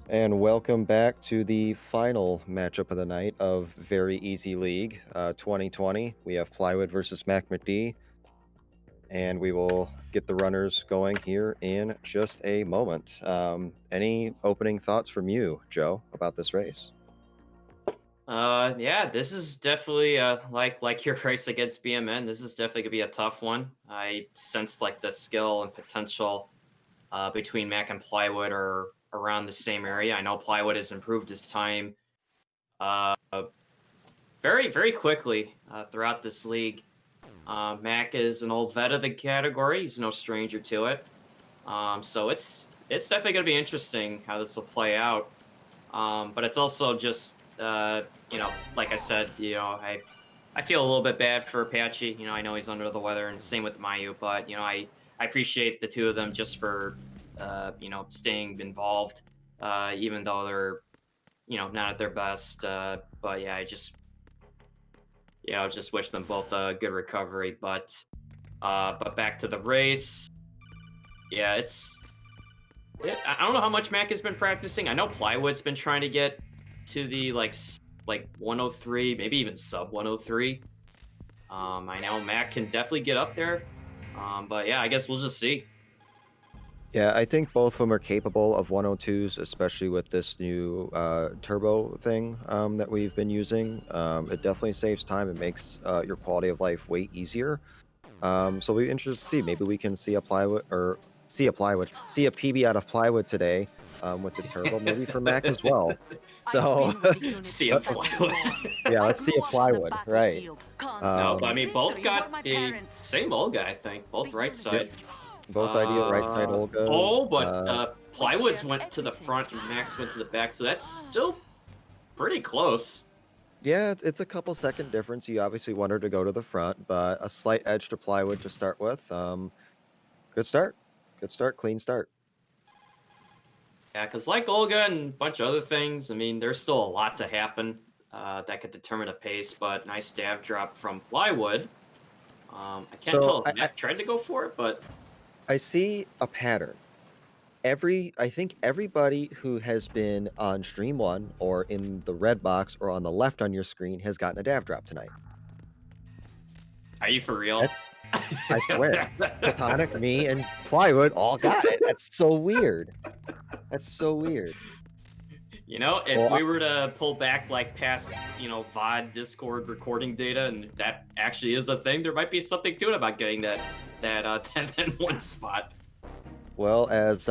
And welcome back to the final matchup of the night of Very Easy League 2020. We have Plywood versus MackMcD, and we will get the runners going here in just a moment. Any opening thoughts from you, Joe, about this race? Yeah, this is definitely like your race against BMN. This is definitely gonna be a tough one. I sense like the skill and potential between Mac and Plywood are around the same area. I know Plywood has improved his time uh, very quickly throughout this league. Mac is an old vet of the category. He's no stranger to it. So it's definitely gonna be interesting how this will play out. But it's also just like I said, I feel a little bit bad for Apache. I know he's under the weather, and same with Mayu. But I appreciate the two of them just for staying involved, even though they're not at their best. But yeah, I just wish them both a good recovery. But back to the race. Yeah, I don't know how much Mac has been practicing. I know Plywood's been trying to get to the like 103, maybe even sub 103. I know Mac can definitely get up there. But yeah, I guess we'll just see. Yeah, I think both of them are capable of 102s, especially with this new turbo thing that we've been using. It definitely saves time. It makes your quality of life way easier. So we're interested to see. Maybe we can see a PB out of plywood today with the turbo. Maybe for Mac as well. I've So been with the unit See him since let's, day Plywood. one. yeah, I let's see grew a up on the plywood, right? battlefield. No, but I Conscript mean, and both victory were got my the parents. same Olga, I think. The Both right unit Yep, side. is lost. both ideal right side Olgas. But We've Plywood's shared went to the everything front and together. Max went to the back, so that's still pretty close. Yeah, it's a couple second difference. You obviously want her to go to the front, but a slight edge to plywood to start with. Good start. Good start. Clean start. Yeah, because like Olga and a bunch of other things, I mean, there's still a lot to happen that could determine a pace, but nice stab drop from Plywood. I can't So tell if Mac tried to go for it, but I see a pattern. I think everybody who has been on stream one or in the red box or on the left on your screen has gotten a dav drop tonight. are you for real? That I swear. Platonic, me, and Plywood all got it. That's so weird. That's so weird. If Well, we were to pull back like past, VOD Discord recording data, and if that actually is a thing, there might be something to it about getting that one spot. well, as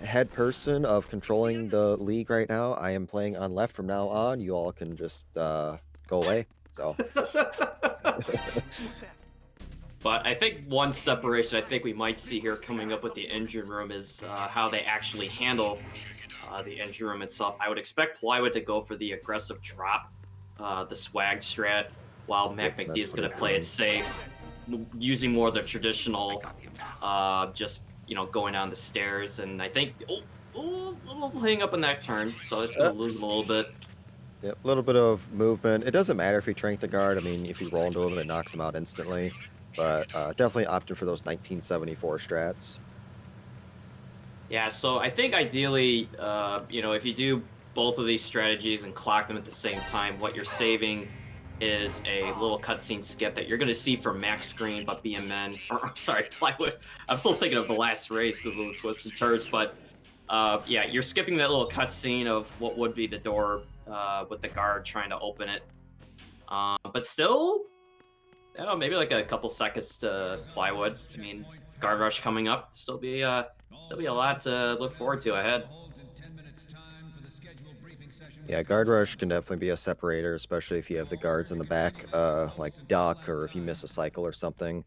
head person of controlling the league right now, I am playing on left from now on. You all can just go away. So But I think one separation I think we might see here coming up with the engine room is how they actually handle the engine room itself. I would expect Plywood to go for the aggressive drop, the swag strat, while yep, MackMcD that's is what going I'm to play it doing. safe, using more of the traditional, just going down the stairs. And I think a little hang up on that turn, so it's going to lose him a little bit. Yep, a little bit of movement. It doesn't matter if you trank the guard. I mean, if you roll into him, it knocks him out instantly. But definitely opting for those 1974 strats. Yeah, so I think ideally, if you do both of these strategies and clock them at the same time, what you're saving is a little cutscene skip that you're going to see from Max Screen, but BMN, or I'm sorry, Plywood. I'm still thinking of the last race because of the twists and turns, but yeah, you're skipping that little cutscene of what would be the door with the guard trying to open it. But still, I don't know, maybe like a couple seconds to Plywood. I mean, guard rush coming up, still be a lot to look forward to ahead. Yeah, guard rush can definitely be a separator, especially if you have the guards in the back, like duck, or if you miss a cycle or something.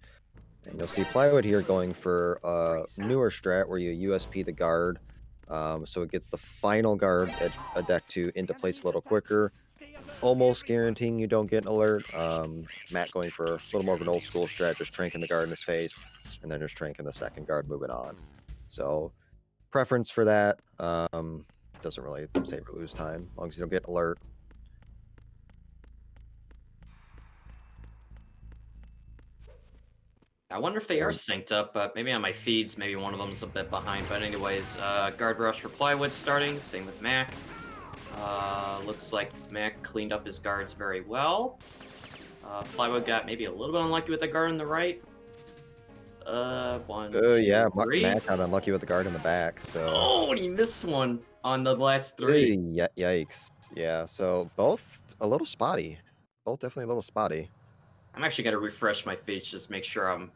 And you'll see plywood here going for a newer strat where you USP the guard, so it gets the final guard at a deck 2 into place a little quicker, almost guaranteeing you don't get an alert. Matt going for a little more of an old school strat, just tranking the guard in his face, and then just tranking the second guard moving on. So preference for that. Doesn't really save or lose time, as long as you don't get an alert. I wonder if they are synced up, but maybe on my feeds, maybe one of them's a bit behind. But anyways, guard rush for Plywood starting. Same with Mac. Looks like Mac cleaned up his guards very well. Plywood got maybe a little bit unlucky with the guard on the right. One, Yeah, two, three. Matt got unlucky with the guard in the back, so Oh, and he missed one on the last three. yikes. Yeah, so both a little spotty. Both definitely a little spotty. I'm actually gonna refresh my feed just make sure I'm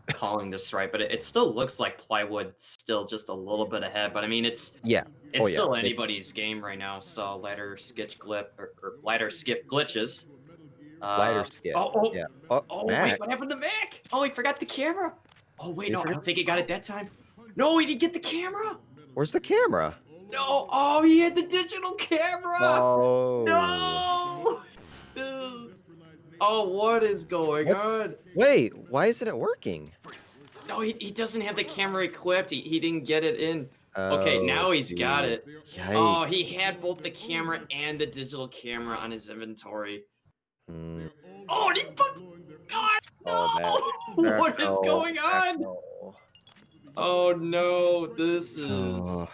calling this right, but it still looks like plywood's still just a little bit ahead. But I mean, Yeah. Oh, it's yeah. still It anybody's game right now. So ladder skip glitches. ladder skip. Oh, oh, Yeah. Oh, oh, wait, Mac, what happened to Mac? Oh, he forgot the camera. Oh, wait, did he no, I forget? don't think he got it that time. No, he didn't get the camera. Where's the camera? No, oh, he had the digital camera. Oh. No. Dude. Oh, what is going What? on? Wait, why isn't it working? No, he doesn't have the camera equipped. He didn't get it in. Okay, Oh, now he's got geez. it. Oh, Yikes. he had both the camera and the digital camera on his inventory. Mm. Oh, and he put. God, Oh, Mac. no! Mac, What is no. going Mac, on? no. Oh no, Oh, this is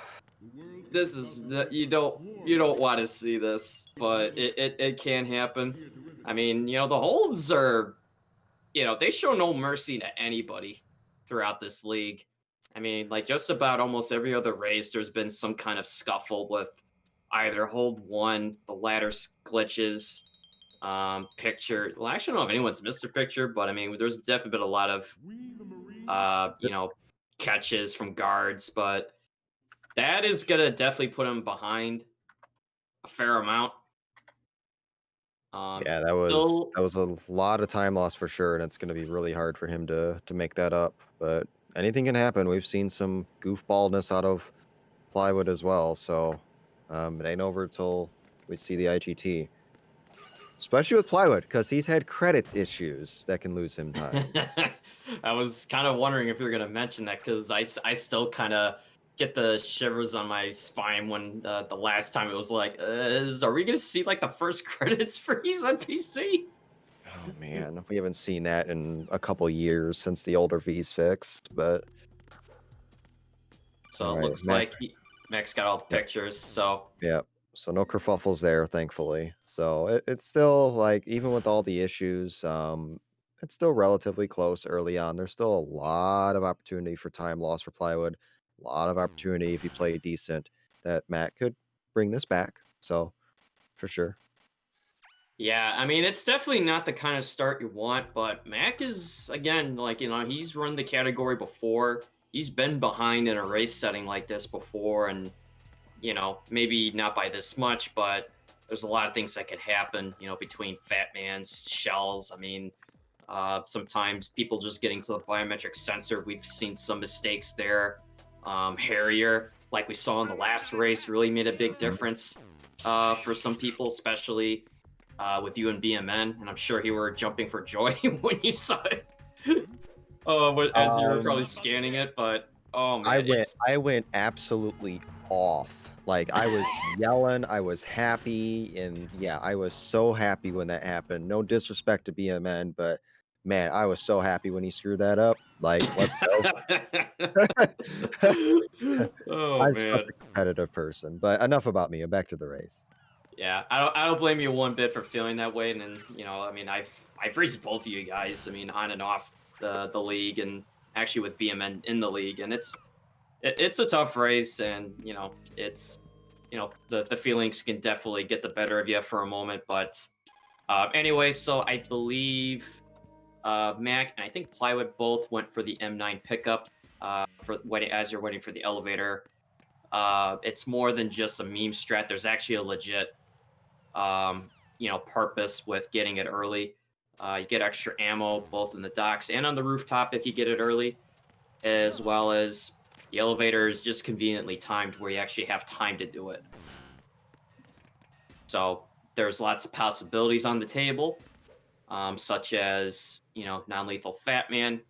you don't want to see this, but it can happen. I mean, the holds are they show no mercy to anybody throughout this league. I mean, like just about almost every other race, there's been some kind of scuffle with either hold one, the ladder glitches, picture. Well, I actually don't know if anyone's missed a picture, but I mean, there's definitely been a lot of uh, you th- know, catches from guards, but that is gonna definitely put him behind a fair amount. yeah, that was Still, that was a lot of time lost for sure, and it's gonna be really hard for him to make that up. But anything can happen. We've seen some goofballness out of plywood as well, so it ain't over till we see the IGT. Especially with plywood, because he's had credits issues that can lose him time. I was kind of wondering if you're gonna mention that because I still kind of get the shivers on my spine when the last time it was like, are we gonna see like the first credits for he's on PC? Oh man, we haven't seen that in a couple years since the older V's fixed, but all So it right, looks Mac. like Max got all the Yep, pictures. So yep. So no kerfuffles there, thankfully. So it's still like even with all the issues, it's still relatively close early on. There's still a lot of opportunity for time loss for plywood, a lot of opportunity if you play decent that Matt could bring this back. So for sure. yeah, I mean, it's definitely not the kind of start you want, but Mac is, again, like, he's run the category before. He's been behind in a race setting like this before, and, maybe not by this much, but there's a lot of things that could happen, between Fat Man's shells. I mean, sometimes people just getting to the biometric sensor, we've seen some mistakes there. Harrier, like we saw in the last race, really made a big Mhm. difference for some people, especially with you and BMN, and I'm sure you were jumping for joy when you saw it. As you were Um, probably scanning it, but oh I man, went it's I went absolutely off. Like, I was yelling, I was happy, and yeah, I was so happy when that happened. No disrespect to BMN, but man, I was so happy when he screwed that up. Like, let's go. oh I'm such man. a competitive person, but enough about me, and back to the race. Yeah, I don't blame you one bit for feeling that way, and then I mean, I've raced both of you guys. I mean, on and off the league, and actually with BMN in the league, and it's a tough race, and it's the feelings can definitely get the better of you for a moment, but anyway, so I believe Mac and I think Plywood both went for the M9 pickup for waiting as you're waiting for the elevator. It's more than just a meme strat. There's actually a legit purpose with getting it early. You get extra ammo both in the docks and on the rooftop if you get it early, as well as the elevator is just conveniently timed where you actually have time to do it. So there's lots of possibilities on the table, such as non-lethal Fat Man.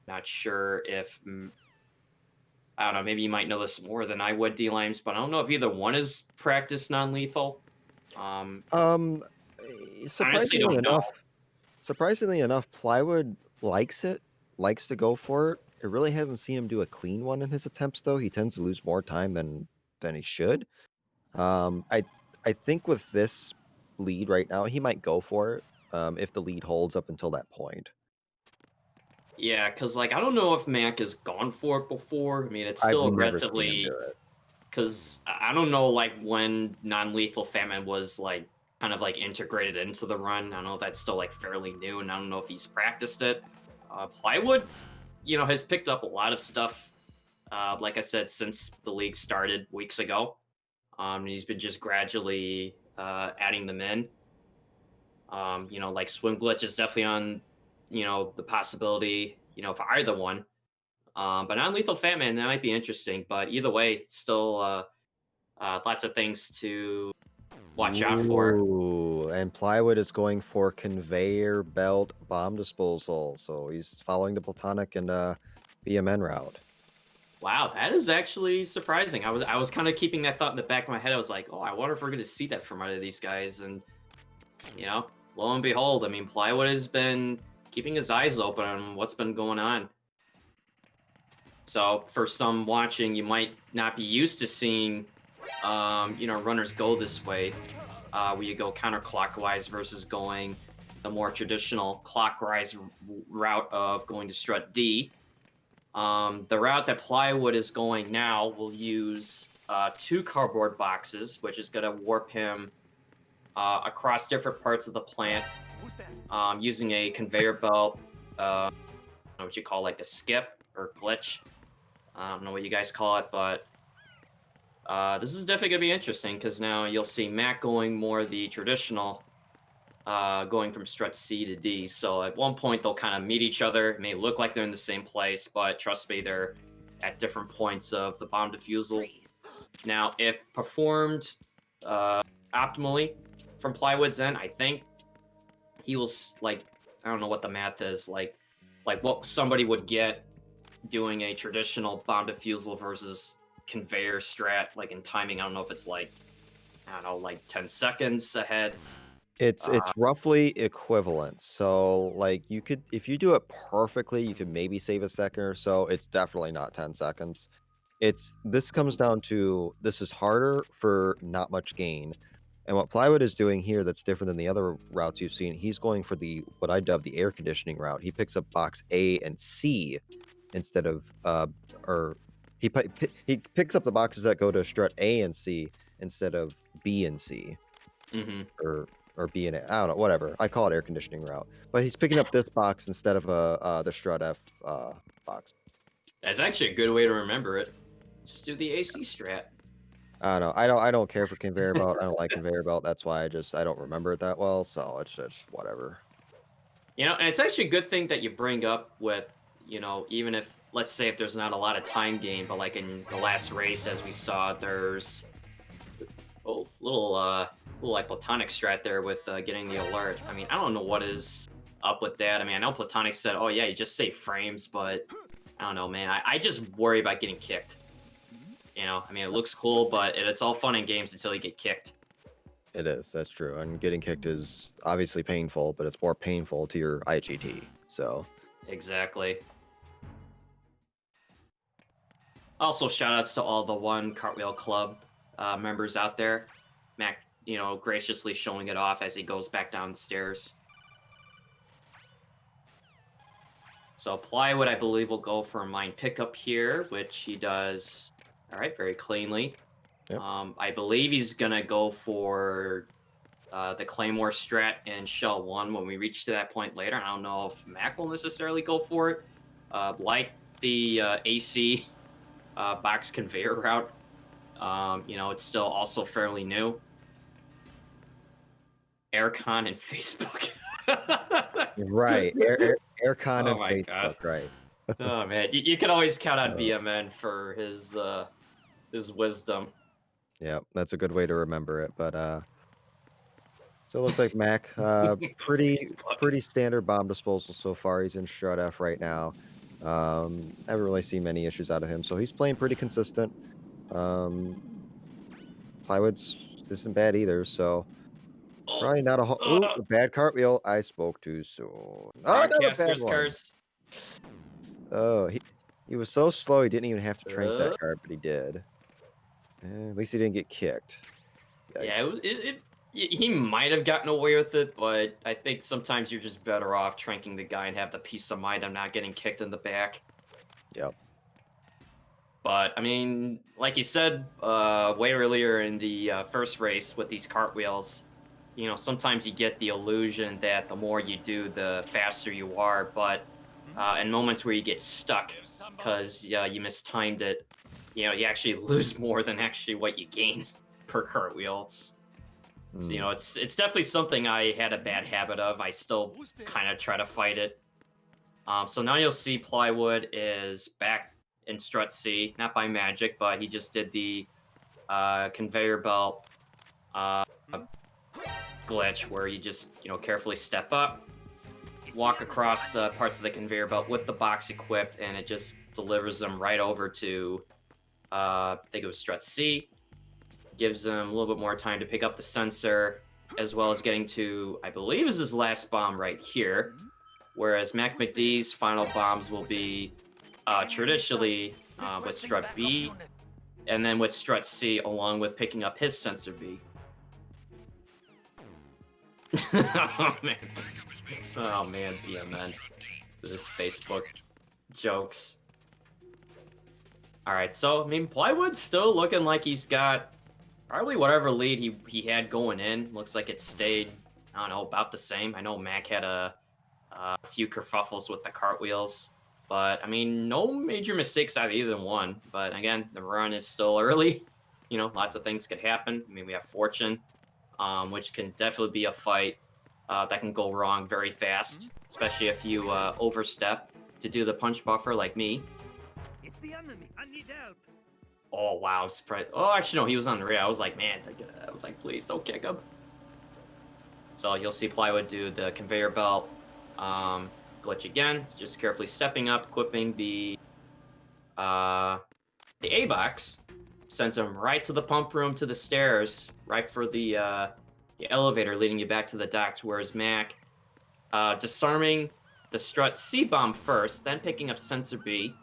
Not sure if I don't know. Maybe you might know this more than I would, D Limes, but I don't know if either one is practiced non-lethal. Um, Um, honestly, surprisingly don't know. enough Plywood likes to go for it. I really haven't seen him do a clean one in his attempts, though. He tends to lose more time than he should. I think with this lead right now, he might go for it, if the lead holds up until that point. Yeah, because like I don't know if Mac has gone for it before. I mean, it's I've still a never seen him do relatively it. because I don't know like when non-lethal famine was like kind of like integrated into the run. I don't know if that's still like fairly new, and I don't know if he's practiced it. Plywood, has picked up a lot of stuff. Like I said, since the league started weeks ago, he's been just gradually adding them in. Like swim glitch is definitely on, the possibility, for either one. But non-lethal famine that might be interesting. But either way, still lots of things to watch out for. Ooh, and Plywood is going for conveyor belt bomb disposal, so he's following the Platonic and, BMN route. Wow, that is actually surprising. I was kind of keeping that thought in the back of my head. I was like, oh, I wonder if we're going to see that from either of these guys. And lo and behold, I mean, Plywood has been keeping his eyes open on what's been going on. So for some watching, you might not be used to seeing, runners go this way, where you go counterclockwise versus going the more traditional clockwise route of going to strut D. The route that Plywood is going now will use two cardboard boxes, which is going to warp him across different parts of the plant using a conveyor belt, what you call like a skip or glitch. I don't know what you guys call it, but this is definitely going to be interesting because now you'll see Mac going more the traditional, going from strut C to D. So at one point, they'll kind of meet each other. It may look like they're in the same place, but trust me, they're at different points of the bomb defusal. Now, if performed uh, optimally from Plywood's end, I think he will like, I don't know what the math is, like what somebody would get doing a traditional bomb defusal versus conveyor strat, like in timing. I don't know if it's like, I don't know, like 10 seconds ahead. It's roughly equivalent, so, like, you could if you do it perfectly, you could maybe save a second or so, it's definitely not 10 seconds. This comes down to this is harder for not much gain, and what Plywood is doing here that's different than the other routes you've seen, he's going for the what I dub the air conditioning route. He picks up box A and C instead of, or he picks up the boxes that go to strut A and C instead of B and C, Mhm. or B and A. I don't know, whatever. I call it air conditioning route, but he's picking up this box instead of, the strut F, box. That's actually a good way to remember it. Just do the AC strat. I don't know. I don't care for conveyor belt. I don't like conveyor belt. That's why I don't remember it that well, so it's just whatever. And it's actually a good thing that you bring up with, even if, let's say, if there's not a lot of time gain, but like in the last race, as we saw, there's little like platonic strat there with getting the alert. I mean, I don't know what is up with that. I mean, I know platonic said, oh yeah, you just say frames, but I don't know, man. I just worry about getting kicked. I mean, it looks cool, but it's all fun and games until you get kicked. It is. That's true. And getting kicked is obviously painful, but it's more painful to your IGT. So, Exactly. Also, shout outs to all the One Cartwheel Club members out there. Mac, graciously showing it off as he goes back down the stairs. So Plywood, I believe, will go for a mine pickup here, which he does, all right, very cleanly. yep. I believe he's going to go for the Claymore strat in Shell 1 when we reach to that point later. I don't know if Mac will necessarily go for it. Like the AC box conveyor route, it's still also fairly new. Aircon and Facebook. Right. Aircon Oh and my god. Facebook, right. Oh man, you can always count on Uh, BMN for his wisdom. yeah, that's a good way to remember it. But so it looks like Mac, Facebook. pretty standard bomb disposal so far. He's in Strut F right now. Haven't really seen many issues out of him, so he's playing pretty consistent. Um, Plywood's isn't bad either, so Oh, probably not a ooh, uh, a bad cartwheel. I spoke too soon. Oh, another bad broadcaster's one. curse. Oh, he was so slow, he didn't even have to trank that Uh, card, but he did. At least he didn't get kicked. yeah, Yikes. he might have gotten away with it, but I think sometimes you're just better off tranking the guy and have the peace of mind of not getting kicked in the back. Yep. But I mean, like you said way earlier in the first race with these cartwheels, sometimes you get the illusion that the more you do, the faster you are. But in moments where you get stuck There's somebody. because you mistimed it, you actually lose more than actually what you gain per cartwheel. Mm, It's definitely something I had a bad habit of. I still Who's there? kind of try to fight it. So now you'll see Plywood is back in Strut C, not by magic, but he just did the conveyor belt uh, Hmm? glitch where you just carefully step up, It's the walk enemy. I across need the help. parts of the conveyor belt with the box equipped, and it just delivers them right over to I think it was Strut C. Gives them a little bit more time to pick up the sensor, as well as getting to I believe is his last bomb right here. Hmm? Whereas Who's there? MackMcD's final bombs will be Enemy in sight. traditionally with Requesting Strut backup B, unit. and then with Strut C, along with picking up his sensor B. Oh man, oh man, BMN, this Facebook jokes. All right, so I mean, Plywood's still looking like he's got probably whatever lead he had going in. Looks like it stayed, I don't know, about the same. I know Mac had a few kerfuffles with the cartwheels, but I mean, no major mistakes out of either one. But again, the run is still early. Lots of things could happen. I mean, we have Fortune, which can definitely be a fight that can go wrong very Hmm? fast, especially if you overstep to do the punch buffer like me. It's the enemy. I need help. Oh wow, I'm surprised. Oh, actually no, he was on the rear. I was like, man, I was like, please don't kick him. So you'll see Plywood do the conveyor belt glitch again, just carefully stepping up, equipping uh, the A box, sends him right to the pump room to the stairs, right for the elevator leading you back to the docks. Whereas Mac disarming the strut C bomb first, then picking up sensor B.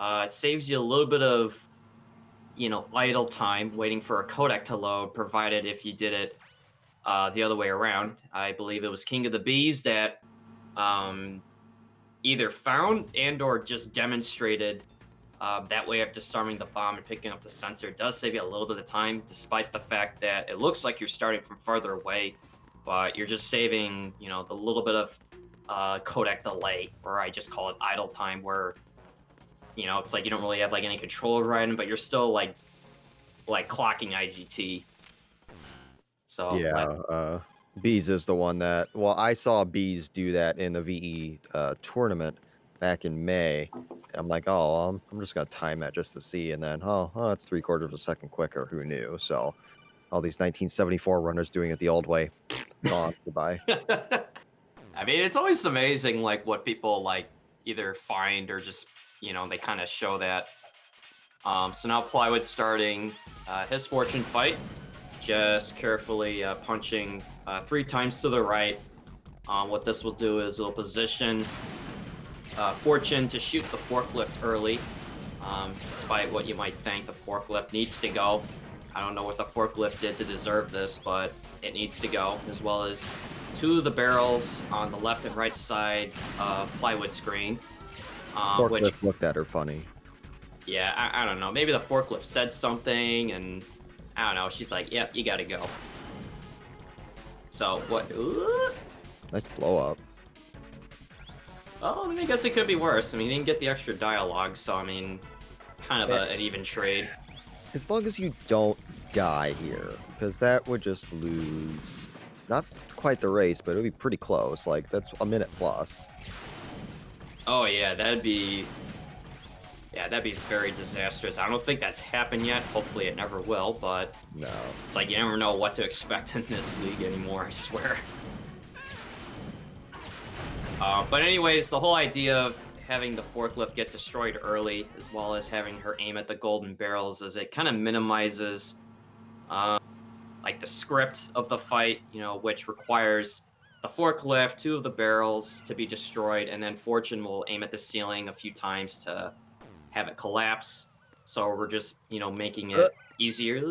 It saves you a little bit of idle time waiting for a codec to load, provided if you did it the other way around. I believe it was King of the Bees that um, either found and or just demonstrated that way of disarming the bomb and picking up the sensor. It does save you a little bit of time, despite the fact that it looks like you're starting from farther away, but you're just saving, the little bit of codec delay, or I just call it idle time, where it's like you don't really have like any control over item, but you're still like clocking IGT. So yeah, Bees is the one that well, I saw Bees do that in the VE, tournament back in May. I'm like, "Oh, I'm just gonna time that just to see," and then, "Oh, it's 3/4 of a second quicker, who knew?" So, all these 1974 runners doing it the old way, gone, goodbye. I mean, it's always amazing, like what people like either find or just they kind of show that. So now Plywood starting his fortune fight, just carefully punching 3 times to the right. What this will do is it'll position Fortune to shoot the forklift early. Despite what you might think, the forklift needs to go. I don't know what the forklift did to deserve this, but it needs to go, as well as 2 of the barrels on the left and right side of plywood screen. Which, Forklift looked at her funny. yeah, I don't know. Maybe the forklift said something, and I don't know. She's like, "Yep, you got to go." So what? Nice blow up. Oh, I mean, I guess it could be worse. I mean, he didn't get the extra dialogue, so I mean, kind of Eh, an even trade. as long as you don't die here, because that would just lose not quite the race, but it would be pretty close, like, that's a minute plus. Oh yeah, that'd be very disastrous. I don't think that's happened yet. Hopefully, it never will. But No. it's like you never know what to expect in this league anymore. I swear. But anyways, the whole idea of having the forklift get destroyed early, as well as having her aim at the golden barrels, is it kind of minimizes um, like the script of the fight, which requires the forklift, 2 of the barrels to be destroyed, and then Fortune will aim at the ceiling a few times to have it collapse. So we're just, making Uh, it easier.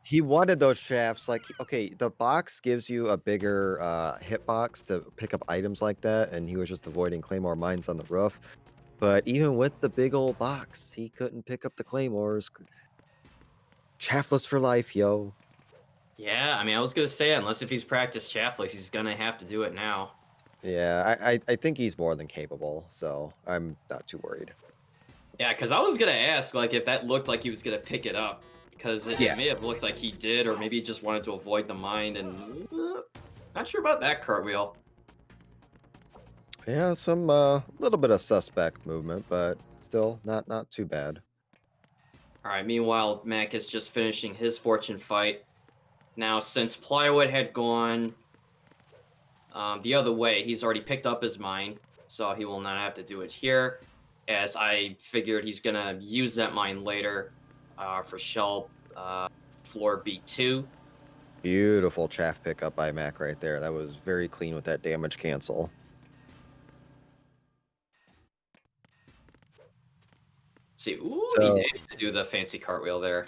he wanted those shafts, like, okay, the box gives you a bigger, hitbox to pick up items like that, and he was just avoiding claymore mines on the roof. But even with the big old box, he couldn't pick up the claymores. Chaffless for life, yo. Yeah, I mean, I was gonna say unless if he's practiced Chafflex, he's gonna have to do it now. Yeah, I think he's more than capable, so I'm not too worried. Yeah, because I was gonna ask like if that looked like he was gonna pick it up, because it Yeah. may have looked like he did, or maybe he just wanted to avoid the mine. And not sure about that cartwheel. Yeah, some little bit of suspect movement, but still not too bad. All right. Meanwhile, Mac is just finishing his fortune fight. Now, since Plywood had gone the other way, he's already picked up his mine, so he will not have to do it here. As I figured, he's gonna use that mine later for shell floor B2. Beautiful chaff pickup by Mac right there. That was very clean with that damage cancel. See, ooh, he So did do the fancy cartwheel there.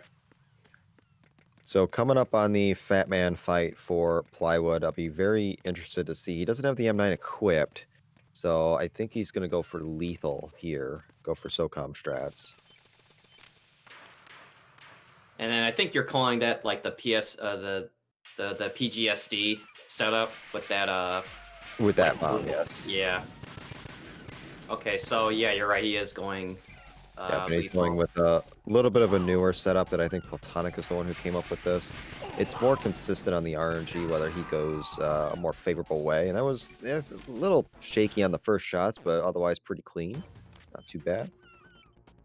so coming up on the Fat Man fight for Plywood, I'll be very interested to see. He doesn't have the M9 equipped, so I think he's gonna go for lethal here. Go for SOCOM strats. And then I think you're calling that like the the PGSD setup with that With like that bomb, yes. yeah. Okay, so yeah, you're right. He is going Yep, and he's going lethal. with a little bit of a newer setup that I think Platonic is the one who came up with this. It's more consistent on the RNG, whether he goes a more favorable way. And that was a little shaky on the first shots, but otherwise pretty clean. Not too bad.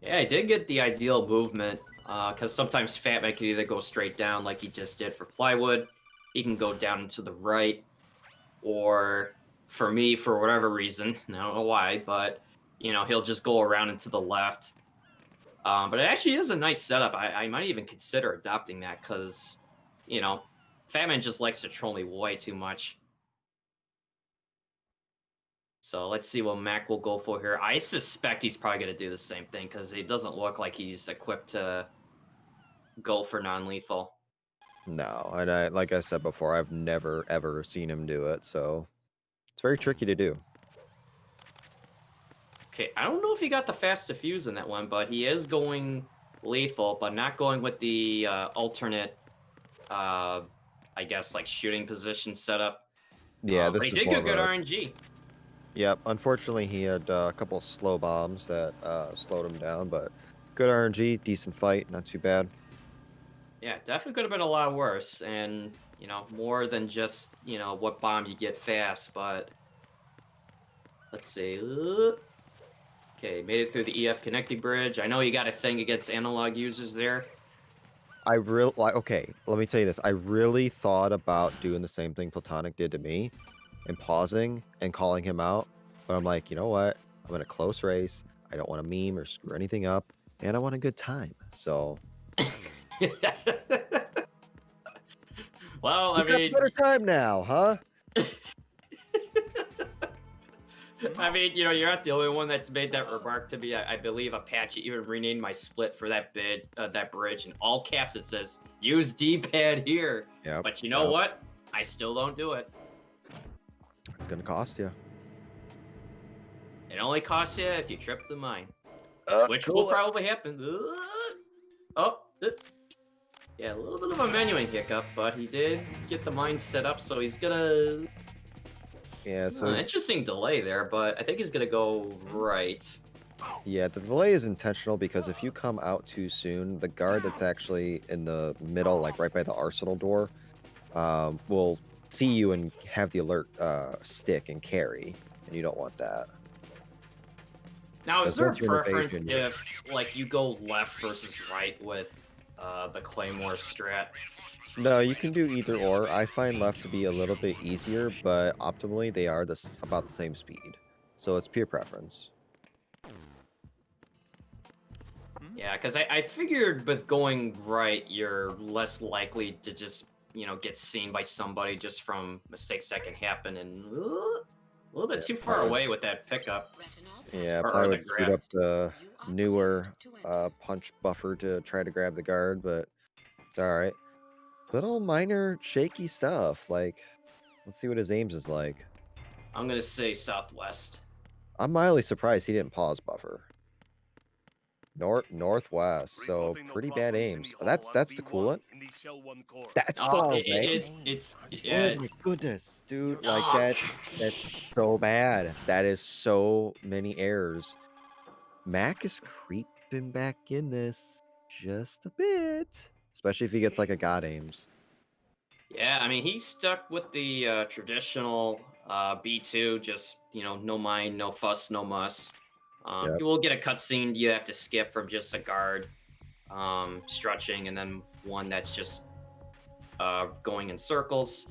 Yeah, I did get the ideal movement because sometimes Fatman can either go straight down like he just did for Plywood, he can go down and to the right, or for me, for whatever reason, I don't know why, but he'll just go around and to the left. But it actually is a nice setup. I might even consider adopting that because, you know, Fatman just likes to troll me way too much. So let's see what Mac will go for here. I suspect he's probably going to do the same thing because it doesn't look like he's equipped to go for non-lethal. No, and like I said before, I've never ever seen him do it, so it's very tricky to do. Okay, I don't know if he got the fast diffuse in that one, but he is going lethal, but not going with the alternate, uh, I guess, like shooting position setup. Yeah, But this he is did more get of good a RNG. yep. Unfortunately, he had a couple of slow bombs that slowed him down, but good RNG, decent fight, not too bad. Yeah, definitely could have been a lot worse, and more than just what bomb you get fast. But let's see. Okay, made it through the EF connecting bridge. I know you got a thing against analog users there. I real like okay, let me tell you this. I really thought about doing the same thing Platonic did to me and pausing and calling him out, but I'm like, you know what? I'm in a close race. I don't want to meme or screw anything up, and I want a good time. So Well, who I got the mean, better time now, huh? you're not the only one that's made that remark to me. I believe Apache even renamed my split for that bridge in all caps. It says "Use D-pad here," Yep. but you know Yep. what? I still don't do it. It's gonna cost you. It only costs you if you trip the mine, which will Cool. probably happen. Oh, yeah, a little bit of a menuing hiccup, but he did get the mine set up, so he's gonna. Yeah. So he's Interesting delay there, but I think he's gonna go right. yeah. The delay is intentional because if you come out too soon, the guard that's actually in the middle, like right by the arsenal door, will see you and have the alert stick and carry, and you don't want that. Now, is Because there a once you're in preference evasion, if like you go left versus right with the Claymore strat? no, you can do either or. I find left to be a little bit easier, but optimally they are about the same speed. So it's pure preference. Yeah, because I figured with going right, you're less likely to just get seen by somebody just from mistakes that can happen, and a little bit Yeah, too far plywood. away with that pickup Yeah, or the plywood queued grab. up the newer punch buffer to try to grab the guard, but it's all right. Little minor shaky stuff. Like, let's see what his aims is like. I'm gonna say southwest. I'm mildly surprised he didn't pause buffer. Northwest, so Reporting no pretty bad problems in aims. the Oh, hull that's on the V1 coolant. in the Shell 1 core. That's Oh, far it, away. yeah, Oh my it's goodness, dude! Like oh, that's so bad. That is so many errors. Mac is creeping back in this just a bit, especially if he gets like a god aims. yeah. I mean, he's stuck with the traditional B2, just no mind, no fuss, no muss. Yep. You will get a cutscene you have to skip from just a guard stretching, and then one that's just going in circles.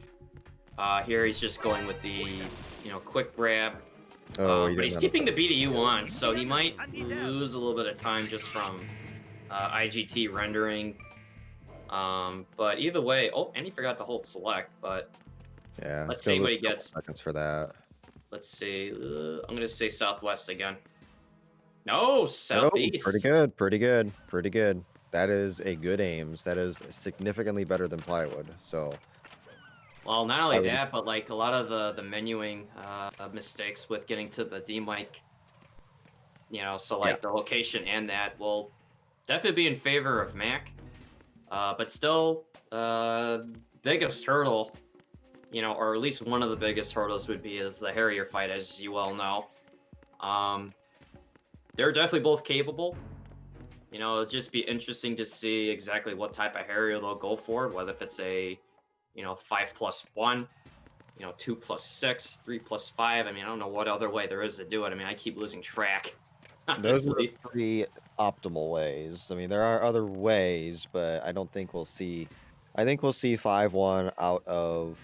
Here he's just going with the quick grab. Oh, he But he's didn't. keeping the BDU on, It's so the he enemy. might I need help. lose a little bit of time just from IGT rendering. But either way, oh, and he forgot to hold select. But Yeah, it's let's gonna see lose what he a couple gets. seconds for that. Let's see. I'm gonna say southwest again. No, Oh, pretty southeast. good, pretty good, pretty good. That is a good aims. That is significantly better than plywood. So Well, not only plywood, that, but like a lot of the menuing mistakes with getting to the D mic. So yeah, like the location and that will definitely be in favor of Mac. But still, biggest hurdle, or at least one of the biggest hurdles would be is the Harrier fight, as you well know. Um, they're definitely both capable. It'll just be interesting to see exactly what type of Harrier they'll go for, whether if it's a, 5+1, 2+6, 3+5. I mean, I don't know what other way there is to do it. I mean, I keep losing track, those are the honestly. three optimal ways. I mean, there are other ways, but I don't think we'll see. I think we'll see 5-1 out of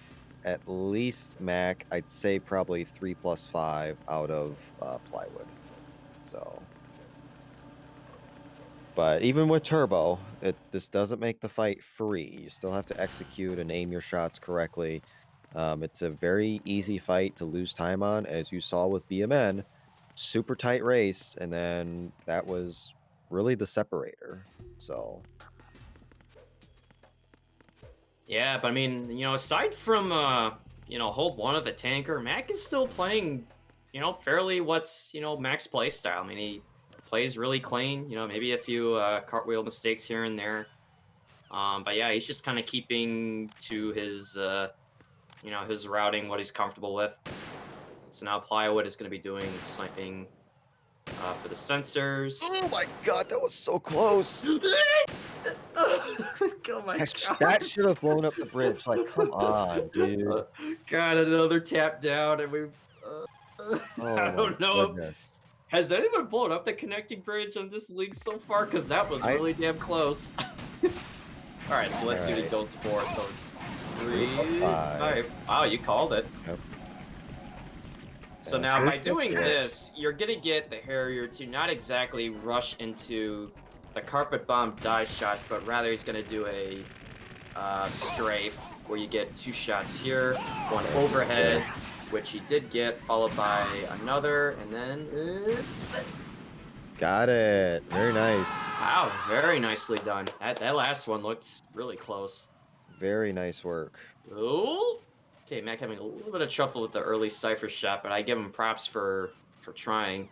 at least Mac. I'd say probably 3+5 out of plywood. So, but even with turbo, this doesn't make the fight free. You still have to execute and aim your shots correctly. It's a very easy fight to lose time on, as you saw with BMN. Super tight race, and then that was really the separator. So Yeah, but I mean, aside from hold one of the tanker, Mac is still playing, fairly what's Mac's play style. I mean, he plays really clean. Maybe a few cartwheel mistakes here and there. But yeah, he's just kind of keeping to his his routing, what he's comfortable with. So now plywood is going to be doing sniping for the sensors. oh my god, that was so close. Oh my That should have blown up the bridge. Like, come on, dude. God, another tap down, and we. Oh I my don't know. goodness. Has anyone blown up the connecting bridge on this league so far? Because that was I really damn close. All right, so let's see what he Alright. goes for. So it's 3 plus 3, 5. 5. Wow, you called it. Yep. So Yeah, now by seriously? doing this, you're gonna get the Harrier to not exactly rush into the carpet bomb die shots, but rather he's gonna do a strafe where you get 2 shots here, one overhead, which he did get, followed by another, and then Got it. Very nice. wow, very nicely done. That last one looked really close. Very nice work. Oh, okay, Mac having a little bit of trouble with the early cipher shot, but I give him props for trying.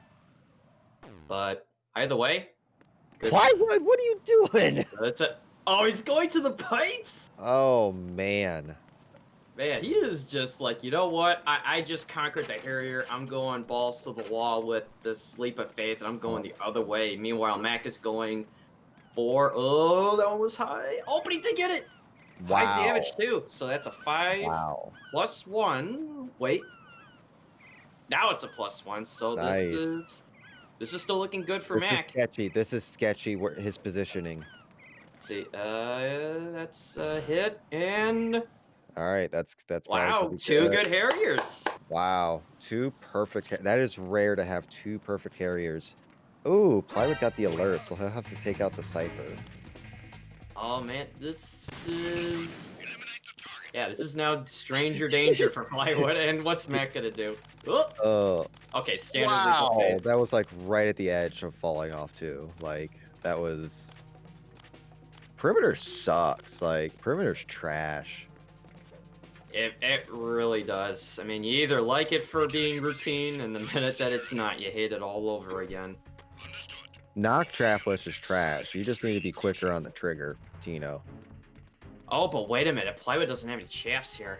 But either way, good. Plywood, what are you doing? That's it. Oh, he's going to the pipes. Oh man. Man, he is just like, you know what? I just conquered the Harrier. I'm going balls to the wall with this leap of faith, and I'm going the other way. Meanwhile, Mac is going for, oh, that one was high. Oh, but he did get it. High Wow. damage, too. So that's a 5 Wow. +1. Wait. Now it's a +1. So Nice. this is still looking good for This is Mac. sketchy. This is sketchy. His positioning. Let's see. That's a hit, and All right, that's probably wow, pretty 2 good. good Harriers. Wow, 2 perfect. That is rare to have 2 perfect carriers. Ooh, Plywood got the alert, so he'll have to take out the cipher. Oh man, this is now stranger danger for Plywood. And what's Mac gonna do? Oh, Oh, okay, standards wow, are okay. that was like right at the edge of falling off too. Like that was. Perimeter sucks. Like perimeter's trash. It really does. I mean, you either like it for being routine, and the minute that it's not, you hate it all over again. Knock Trafless is trash. You just need to be quicker on the trigger, Tino. Oh, but wait a minute. Plywood doesn't have any chaffs here.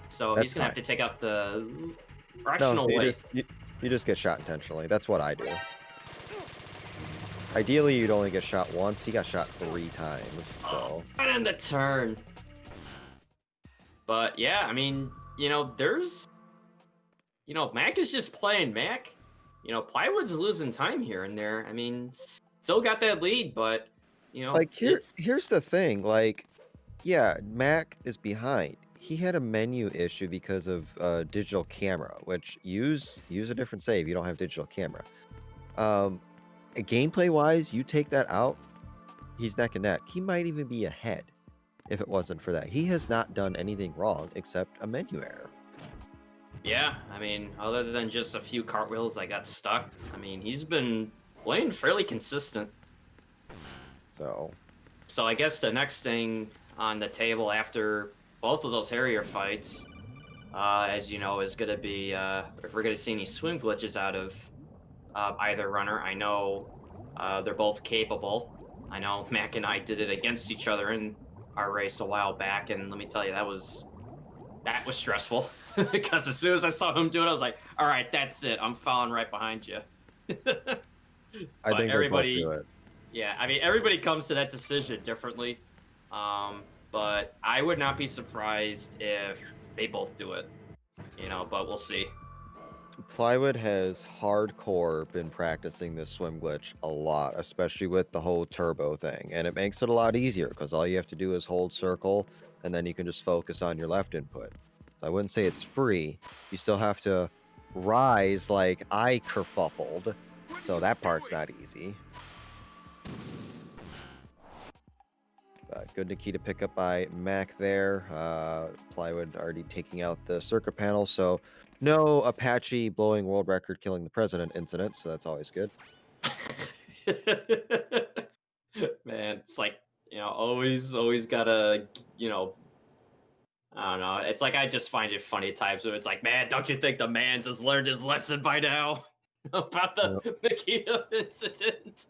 So That's he's going to have fine. to take out the No, rational weight. you just get shot intentionally. That's what I do. Ideally, you'd only get shot once. He got shot 3 times, so... Right in the turn. But yeah, I mean, there's... Mac is just playing Mac. Plywood's losing time here and there. I mean, still got that lead, but, Like, it's... here's the thing. Like, yeah, Mac is behind. He had a menu issue because of digital camera, which use a different save. You don't have digital camera. Gameplay wise, you take that out, he's neck and neck. He might even be ahead if it wasn't for that. He has not done anything wrong except a menu error. Yeah, I mean, other than just a few cartwheels that got stuck, I mean, he's been playing fairly consistent. So I guess the next thing on the table after both of those Harrier fights, as you know, is going to be if we're going to see any swim glitches out of either runner. I know they're both capable. I know Mac and I did it against each other in our race a while back, and let me tell you, that was stressful because as soon as I saw him do it, I was like, "All right, that's it. I'm following right behind you." I But think they both do it. yeah, I mean, everybody comes to that decision differently. But I would not be surprised if they both do it. But we'll see. Plywood has hardcore been practicing this swim glitch a lot, especially with the whole turbo thing. And it makes it a lot easier because all you have to do is hold circle and then you can just focus on your left input. So I wouldn't say it's free. You still have to rise like I kerfuffled. So that part's not easy. Good Nikita pickup by Mac there. Plywood already taking out the circuit panel. So no Apache blowing world record killing the president incident. So that's always good. Man, it's like, always gotta, I don't know. It's like I just find it funny at times where it's like, man, don't you think the man's has learned his lesson by now about the Nikita incident?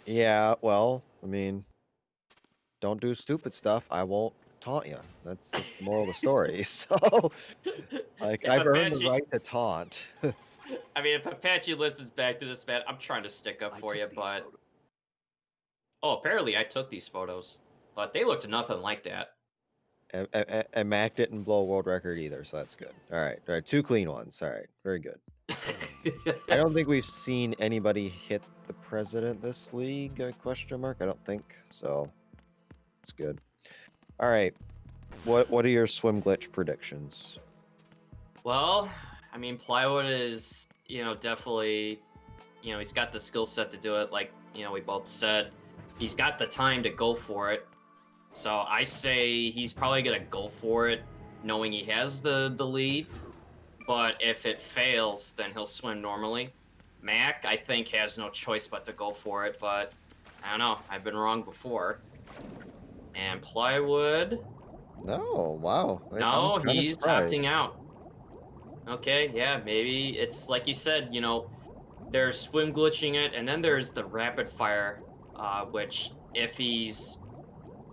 Yeah, well, I mean, don't do stupid stuff. I won't taunt you. That's the moral of the story. So, like, If I've earned the Apache, right to taunt. I mean, if Apache listens back to this, man, I'm trying to stick up for you, but apparently I took these photos, but they looked nothing like that. And Mac didn't blow a world record either, so that's good. All right, 2 clean ones. All right, very good. I don't think we've seen anybody hit the president this league, question mark. I don't think so. It's good. All right. What are your swim glitch predictions? Well, I mean, Plywood is, definitely, he's got the skill set to do it. Like, we both said, he's got the time to go for it. So I say he's probably gonna go for it, knowing he has the lead. But if it fails, then he'll swim normally. Mac, I think, has no choice but to go for it. But I don't know. I've been wrong before. And Plywood, No, wow. no, I'm kind of he's surprised. opting out. Okay, yeah, maybe it's like you said. There's swim glitching it, and then there's the rapid fire, which if he's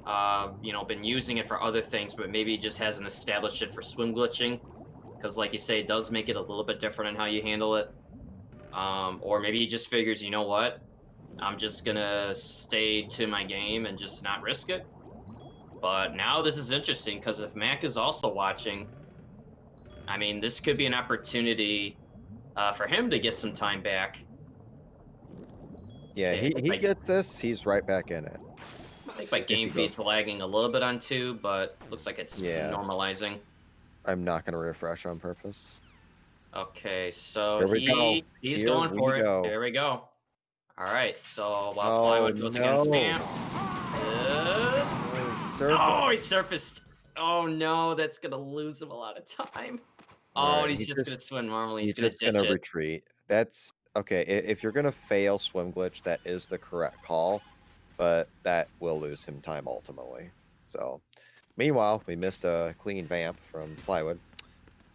been using it for other things, but maybe he just hasn't established it for swim glitching. Because, like you say, it does make it a little bit different in how you handle it. Or maybe he just figures, you know what? I'm just going to stay to my game and just not risk it. But now this is interesting because if Mac is also watching, I mean, this could be an opportunity for him to get some time back. Yeah, he gets this. He's right back in it. I think my game feed's lagging a little bit on 2, but looks like it's normalizing. I'm not going to refresh on purpose. Okay, so Here we go. he's going for it. There we go. All right, so while Plywood goes against Spam. Oh, he surfaced. Oh no, that's gonna lose him a lot of time. Oh, and he's just gonna swim normally. He's gonna ditch it. Retreat. That's okay. If you're gonna fail swim glitch, that is the correct call, but that will lose him time ultimately. So Meanwhile, we missed a clean vamp from Plywood.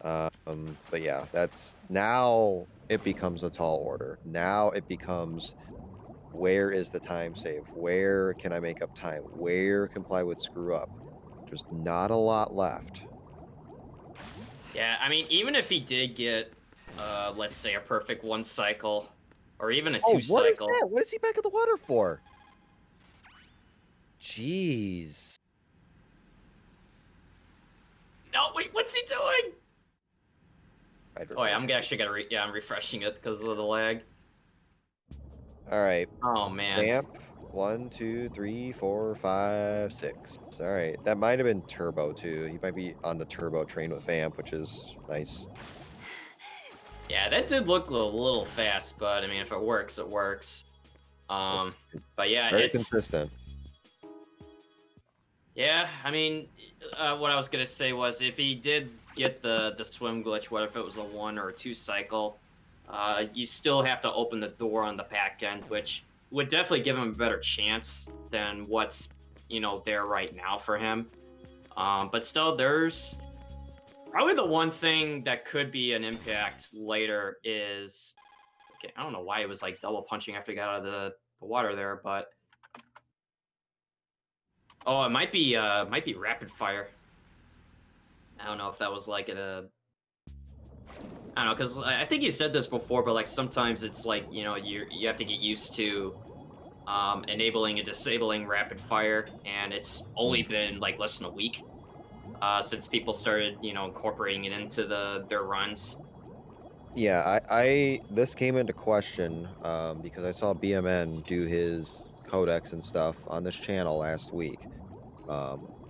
But yeah, that's now it becomes a tall order. Now it becomes where is the time save? Where can I make up time? Where can Plywood screw up? There's not a lot left. Yeah, I mean, even if he did get, let's say, a perfect 1 cycle, or even a 2 Oh, what is cycle. that? What is he back in the water for? Jeez. No, wait, what's he doing? I'd Oh, yeah, refresh I'm it. actually gonna yeah, I'm refreshing it because of the lag. All right, Oh man. vamp. 1, 2, 3, 4, 5, 6. All right, that might have been turbo too. He might be on the turbo train with vamp, which is nice. Yeah, that did look a little fast, but I mean, if it works, it works. But yeah, Very it's consistent. yeah. I mean, what I was gonna say was if he did get the swim glitch, what if it was a 1 or a 2 cycle? You still have to open the door on the back end, which would definitely give him a better chance than what's there right now for him. But still, there's probably the one thing that could be an impact later is okay, I don't know why it was like double punching after he got out of the water there, but oh, it might be rapid fire. I don't know if that was like I don't know because I think you said this before, but like sometimes it's like you have to get used to enabling and disabling rapid fire, and it's only been like less than a week since people started incorporating it into their runs. Yeah, I this came into question because I saw BMN do his codex and stuff on this channel last week,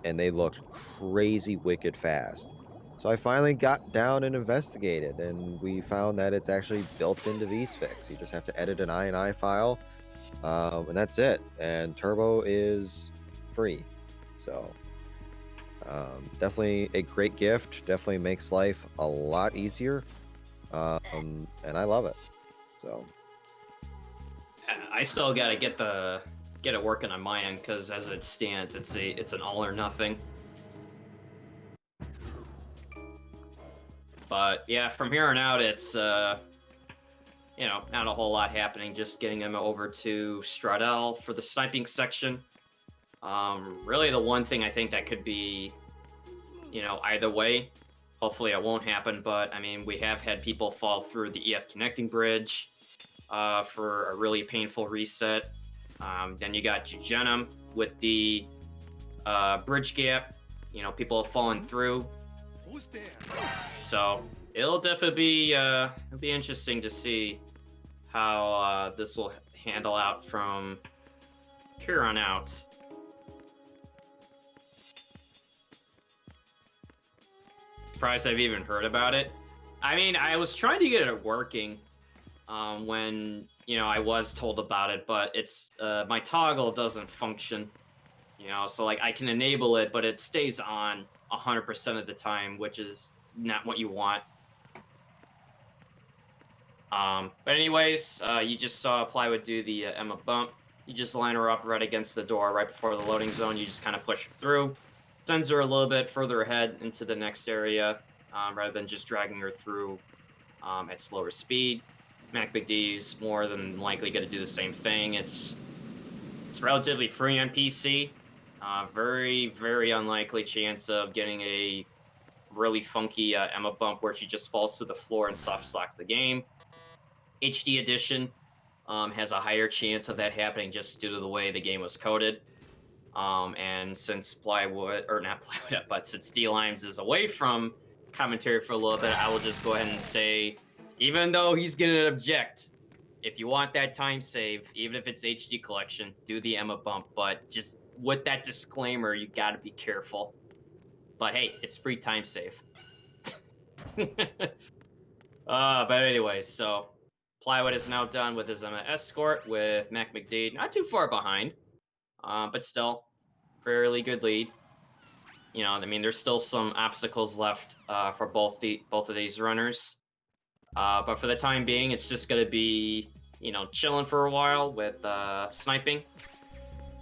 and they looked crazy wicked fast. So I finally got down and investigated, and we found that it's actually built into vSphinx. You just have to edit an INI file, and that's it. And Turbo is free, so definitely a great gift. Definitely makes life a lot easier. And I love it. So I still gotta get it working on my end because as it stands, it's an all or nothing. But yeah, from here on out, it's not a whole lot happening. Just getting them over to Stradell for the sniping section. Really, the one thing I think that could be, either way. Hopefully, it won't happen. But I mean, we have had people fall through the EF connecting bridge for a really painful reset. Then you got Jugenum with the bridge gap. People have fallen through. Who's there? So it'll definitely be interesting to see how this will handle out from here on out. Surprised I've even heard about it. I mean, I was trying to get it working when I was told about it, but it's my toggle doesn't function. So like I can enable it, but it stays on 100% of the time, which is not what you want. But anyways, you just saw Plywood do the Emma bump. You just line her up right against the door right before the loading zone. You just kind of push her through. Sends her a little bit further ahead into the next area rather than just dragging her through at slower speed. MackMcD's more than likely going to do the same thing. It's relatively free on PC. Very, very unlikely chance of getting a really funky Emma bump where she just falls to the floor and soft slocks the game. HD edition has a higher chance of that happening just due to the way the game was coded. And since Plywood, or not Plywood, but since D-Limes is away from commentary for a little bit, I will just go ahead and say, even though he's going to object, if you want that time save, even if it's HD collection, do the Emma bump. But just with that disclaimer, you got to be careful. But hey, it's free time save. But anyways, so Plywood is now done with his Emma escort with MackMcD, not too far behind, but still fairly good lead. I mean, there's still some obstacles left for both of these runners. But for the time being, it's just gonna be chilling for a while with sniping.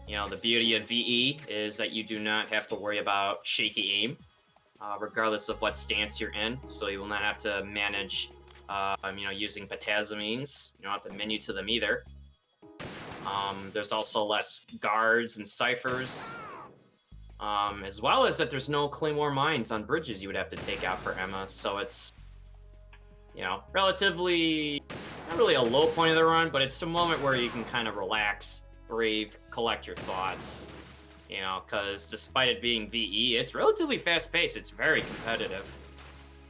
You know, the beauty of VE is that you do not have to worry about shaky aim, regardless of what stance you're in. So you will not have to manage, using potassiamines. You don't have to menu to them either. There's also less guards and ciphers, as well as that there's no claymore mines on bridges you would have to take out for Emma. So it's, relatively not really a low point of the run, but it's a moment where you can kind of relax, breathe, collect your thoughts. Because despite it being VE, it's relatively fast paced. It's very competitive.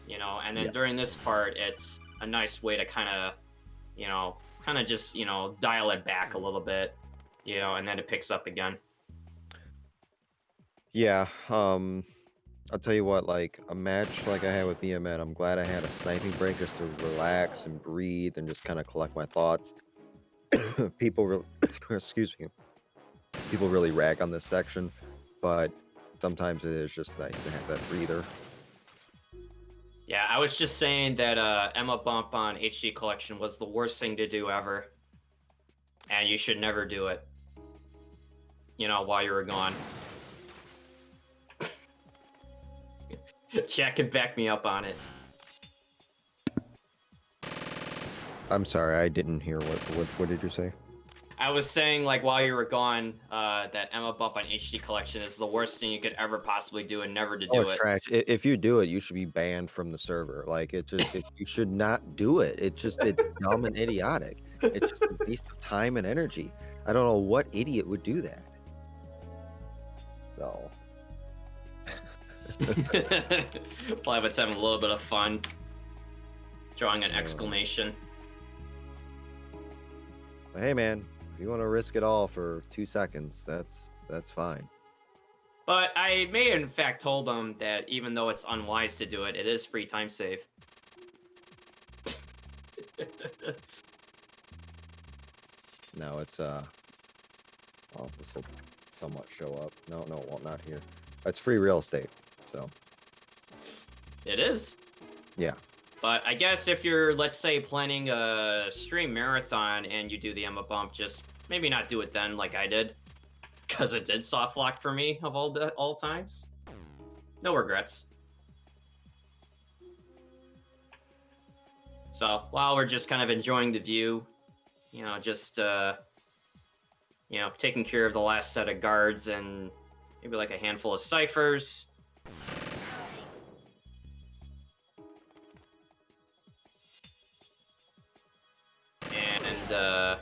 And then during this part, it's a nice way to kind of just dial it back a little bit, and then it picks up again. Yeah, I'll tell you what, like a match like I had with BMN, I'm glad I had a sniping break just to relax and breathe and just kind of collect my thoughts. People really, excuse me, people really rag on this section, but sometimes it is just nice to have that breather. Yeah, I was just saying that Emma Bump on HD Collection was the worst thing to do ever, and you should never do it. While you were gone. Jack can back me up on it. I'm sorry, I didn't hear what did you say? I was saying, like, while you were gone, that Emma Bump on HD Collection is the worst thing you could ever possibly do, and never to do It's it. trash. If you do it, you should be banned from the server. Like you should not do it. It's dumb and idiotic. It's just a waste of time and energy. I don't know what idiot would do that. So. Plywood's having a little bit of fun, drawing an exclamation. Hey man, if you want to risk it all for 2 seconds, that's fine. But I may in fact told them that even though it's unwise to do it, it is free time save. No, it's oh, this will somewhat show up. No, it won't, not here. It's free real estate, so. It is. Yeah. But I guess if you're, let's say, planning a stream marathon and you do the Emma Bump, just maybe not do it then like I did. Because it did soft lock for me of all times. No regrets. So while we're just kind of enjoying the view, just taking care of the last set of guards and maybe like a handful of ciphers. And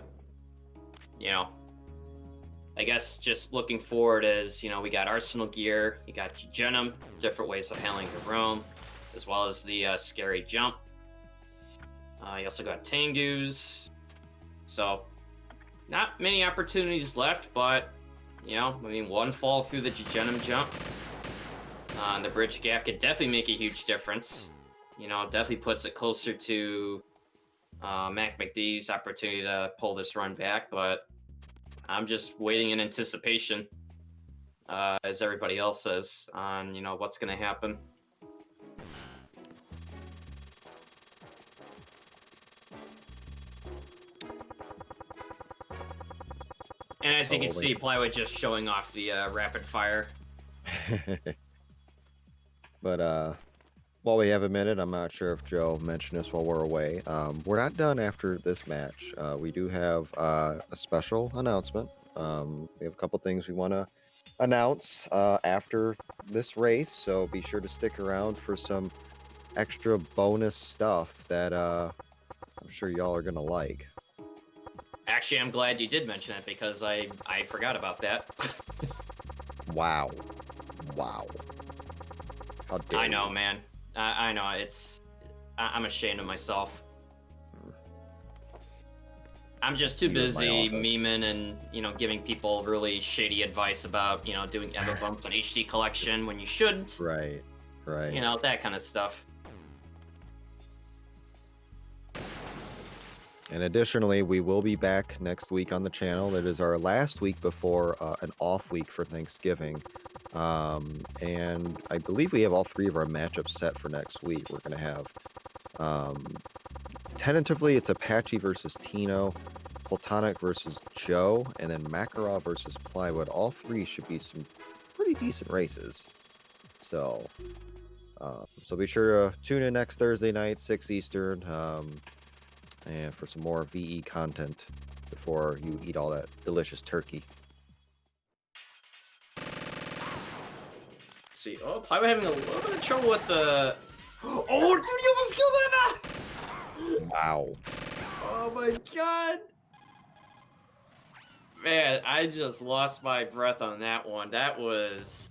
I guess just looking forward is, we got arsenal gear, you got Genum, different ways of handling the roam, as well as the scary jump. You also got Tengus. So, not many opportunities left, but, one fall through the Genum jump on the bridge gap could definitely make a huge difference. Definitely puts it closer to MackMcD's opportunity to pull this run back, but I'm just waiting in anticipation, as everybody else is, on what's going to happen. And as you can see, Plywood just showing off the rapid fire. But while we have a minute, I'm not sure if Joe mentioned this while we're away. We're not done after this match. We do have a special announcement. We have a couple things we want to announce after this race, so be sure to stick around for some extra bonus stuff that I'm sure y'all are gonna like. Actually, I'm glad you did mention it because I forgot about that. Wow. How dare I know, you. man. I know. I'm ashamed of myself. I'm just too busy memeing and, giving people really shady advice about, doing Emma Bumps on HD Collection when you shouldn't. Right. That kind of stuff. And additionally, we will be back next week on the channel. It is our last week before an off week for Thanksgiving. And I believe we have all 3 of our matchups set for next week. We're going to have, tentatively, it's Apache versus Tino, Platonic versus Joe, and then Makarov versus Plywood. All three should be some pretty decent races. So, so be sure to tune in next Thursday night, 6 Eastern, and for some more VE content before you eat all that delicious turkey. Let's see. Oh, Plywood having a little bit of trouble with the. Oh, dude, he almost killed him! Wow. Oh my god! Man, I just lost my breath on that one. That was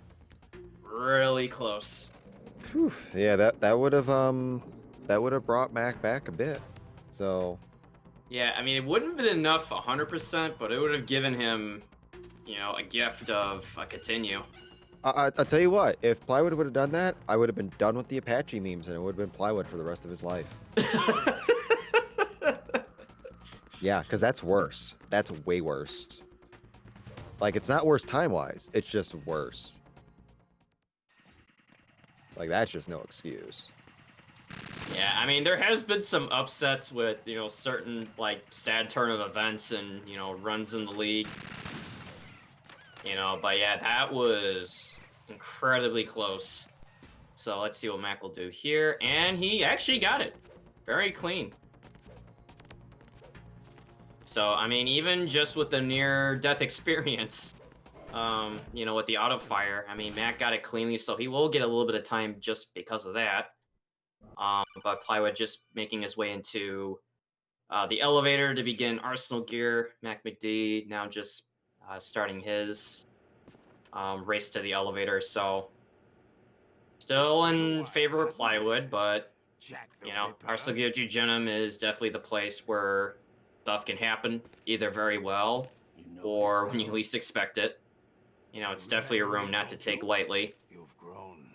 really close. Whew. Yeah, that would have brought Mac back a bit. So Yeah, I mean, it wouldn't have been enough 100%, but it would have given him, you know, a gift of a continue. I'll tell you what, if Plywood would have done that, I would have been done with the Apache memes, and it would have been Plywood for the rest of his life. Yeah, because that's worse. That's way worse. Like, it's not worse time-wise. It's just worse. Like, that's just no excuse. Yeah, I mean, there has been some upsets with, you know, certain, like, sad turn of events and, you know, runs in the league. You know, but yeah, that was incredibly close. So let's see what Mac will do here. And he actually got it. Very clean. So, I mean, even just with the near-death experience, you know, with the auto-fire, I mean, Mac got it cleanly, so he will get a little bit of time just because of that. But Plywood just making his way into the elevator to begin Arsenal gear. MackMcD now just starting his race to the elevator. So still in favor of Plywood, but you know, Arsenal gear Jugenum is definitely the place where stuff can happen either very well or when you least expect it. You know, it's definitely a room not to take lightly. You've grown.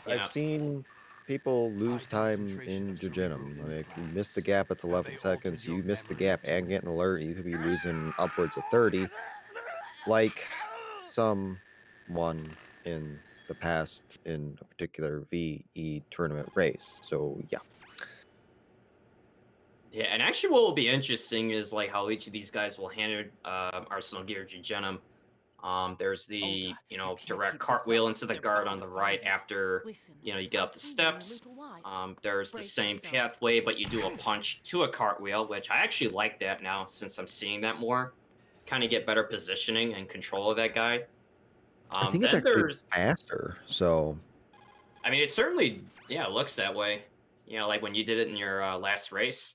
I've seen people lose time in Jugenum. Like, you missed the gap at 11 seconds, you missed the gap and get an alert, you could be losing upwards of 30. Like someone in the past in a particular VE tournament race. So, yeah. Yeah, and actually what will be interesting is like how each of these guys will handle Arsenal gear Jugenum. There's the, you know, direct cartwheel into the guard on the right after, you know, you get up the steps. There's the same pathway, but you do a punch to a cartwheel, which I actually like that now since I'm seeing that more. Kind of get better positioning and control of that guy. I think it's Then actually there's, faster. So, I mean, it certainly, yeah, it looks that way. You know, like when you did it in your last race.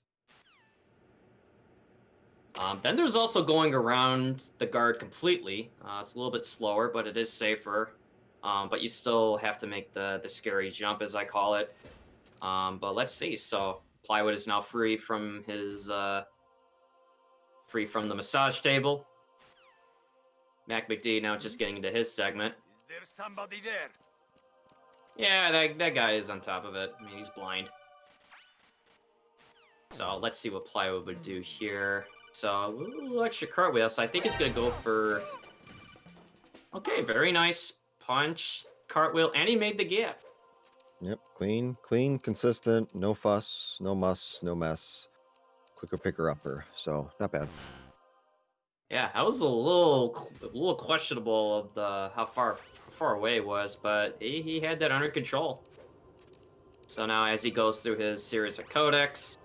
Then there's also going around the guard completely. It's a little bit slower, but it is safer. But you still have to make the scary jump, as I call it. But let's see. So Plywood is now free from his free from the massage table. MackMcD now just getting into his segment. Is there somebody there? Yeah, that guy is on top of it. I mean, he's blind. So let's see what Plywood would do here. So a little extra cartwheel. So I think he's gonna go for. Okay, very nice punch, cartwheel, and he made the gap. yep, clean, consistent, no fuss, no muss, no mess. Quicker picker upper. So, not bad. Yeah, that was a little questionable of the how far away it was, but he had that under control. So now as he goes through his series of codex,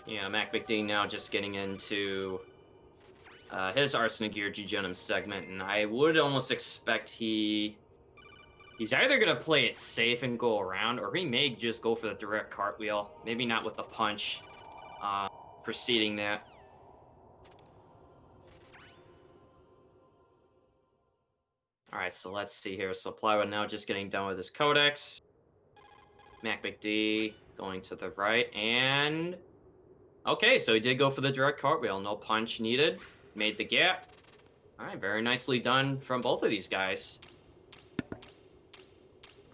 yeah, MackMcD now just getting into his Arsenal Gear Jugenum segment, and I would almost expect he's either gonna play it safe and go around, or he may just go for the direct cartwheel. Maybe not with the punch preceding that. All right, so let's see here. So Plywood now just getting done with his codex. MackMcD going to the right, and okay, so he did go for the direct cartwheel. No punch needed. Made the gap. All right, very nicely done from both of these guys.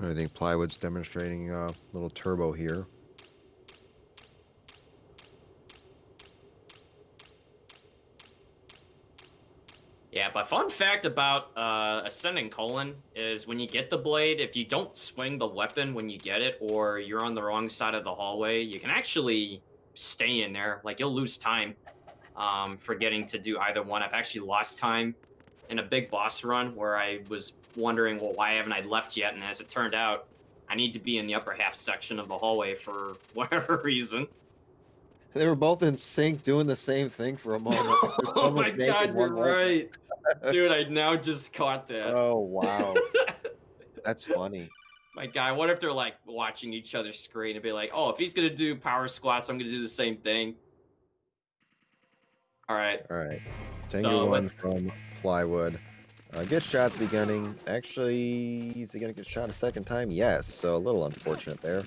I think Plywood's demonstrating a little turbo here. Yeah, but fun fact about Ascending Colon is when you get the blade, if you don't swing the weapon when you get it, or you're on the wrong side of the hallway, you can actually stay in there. Like you'll lose time forgetting to do either one. I've actually lost time in a big boss run where I was wondering, well, why haven't I left yet? And as it turned out, I need to be in the upper half section of the hallway for whatever reason. They were both in sync doing the same thing for a moment. There's Oh one my was naked, god, one you're wasn't. right. Dude, I now just caught that. Oh, wow. That's funny. My god, what if they're like watching each other screen and be like, oh, if he's gonna do power squats, I'm gonna do the same thing. All right. All right. Tengu So one with from Plywood. Gets shot at the beginning. Actually, is he going to get shot a second time? Yes. So a little unfortunate there.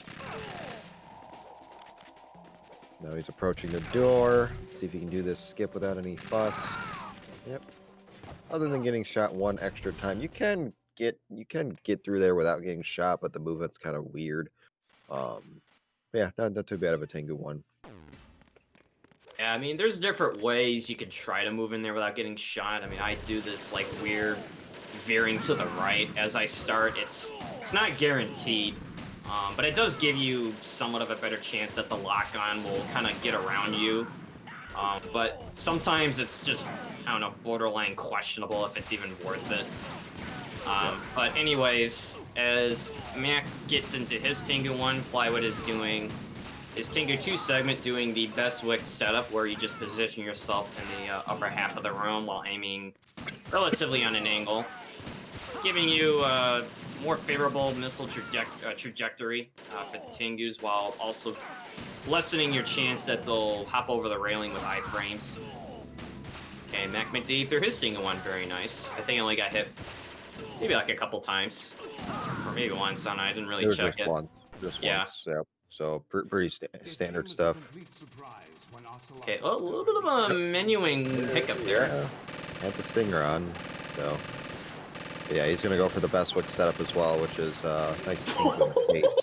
Now he's approaching the door. See if he can do this skip without any fuss. Yep. Other than getting shot one extra time, you can get through there without getting shot, but the movement's kind of weird. Um, yeah, not too bad of a Tengu one. Yeah, I mean, there's different ways you could try to move in there without getting shot. I mean, I do this like weird veering to the right as I start. It's not guaranteed, but it does give you somewhat of a better chance that the lock-on will kind of get around you. But sometimes it's just, I don't know, borderline questionable if it's even worth it. But anyways, as Mac gets into his Tengu 1, Plywood is doing his Tengu 2 segment, doing the best wick setup where you just position yourself in the upper half of the room while aiming relatively on an angle, giving you a more favorable missile trajectory for the Tengus while also lessening your chance that they'll hop over the railing with iframes. Okay, MackMcD threw his Tengu 1 very nice. I think I only got hit maybe like a couple times, or maybe once on. I didn't really It was check just it. once. Just Yeah. once. Yep. So pretty standard stuff. Okay, well, a little bit of a menuing hiccup there. Yeah. Had the stinger on. So yeah, he's gonna go for the best wick setup as well, which is nice to keep in the face.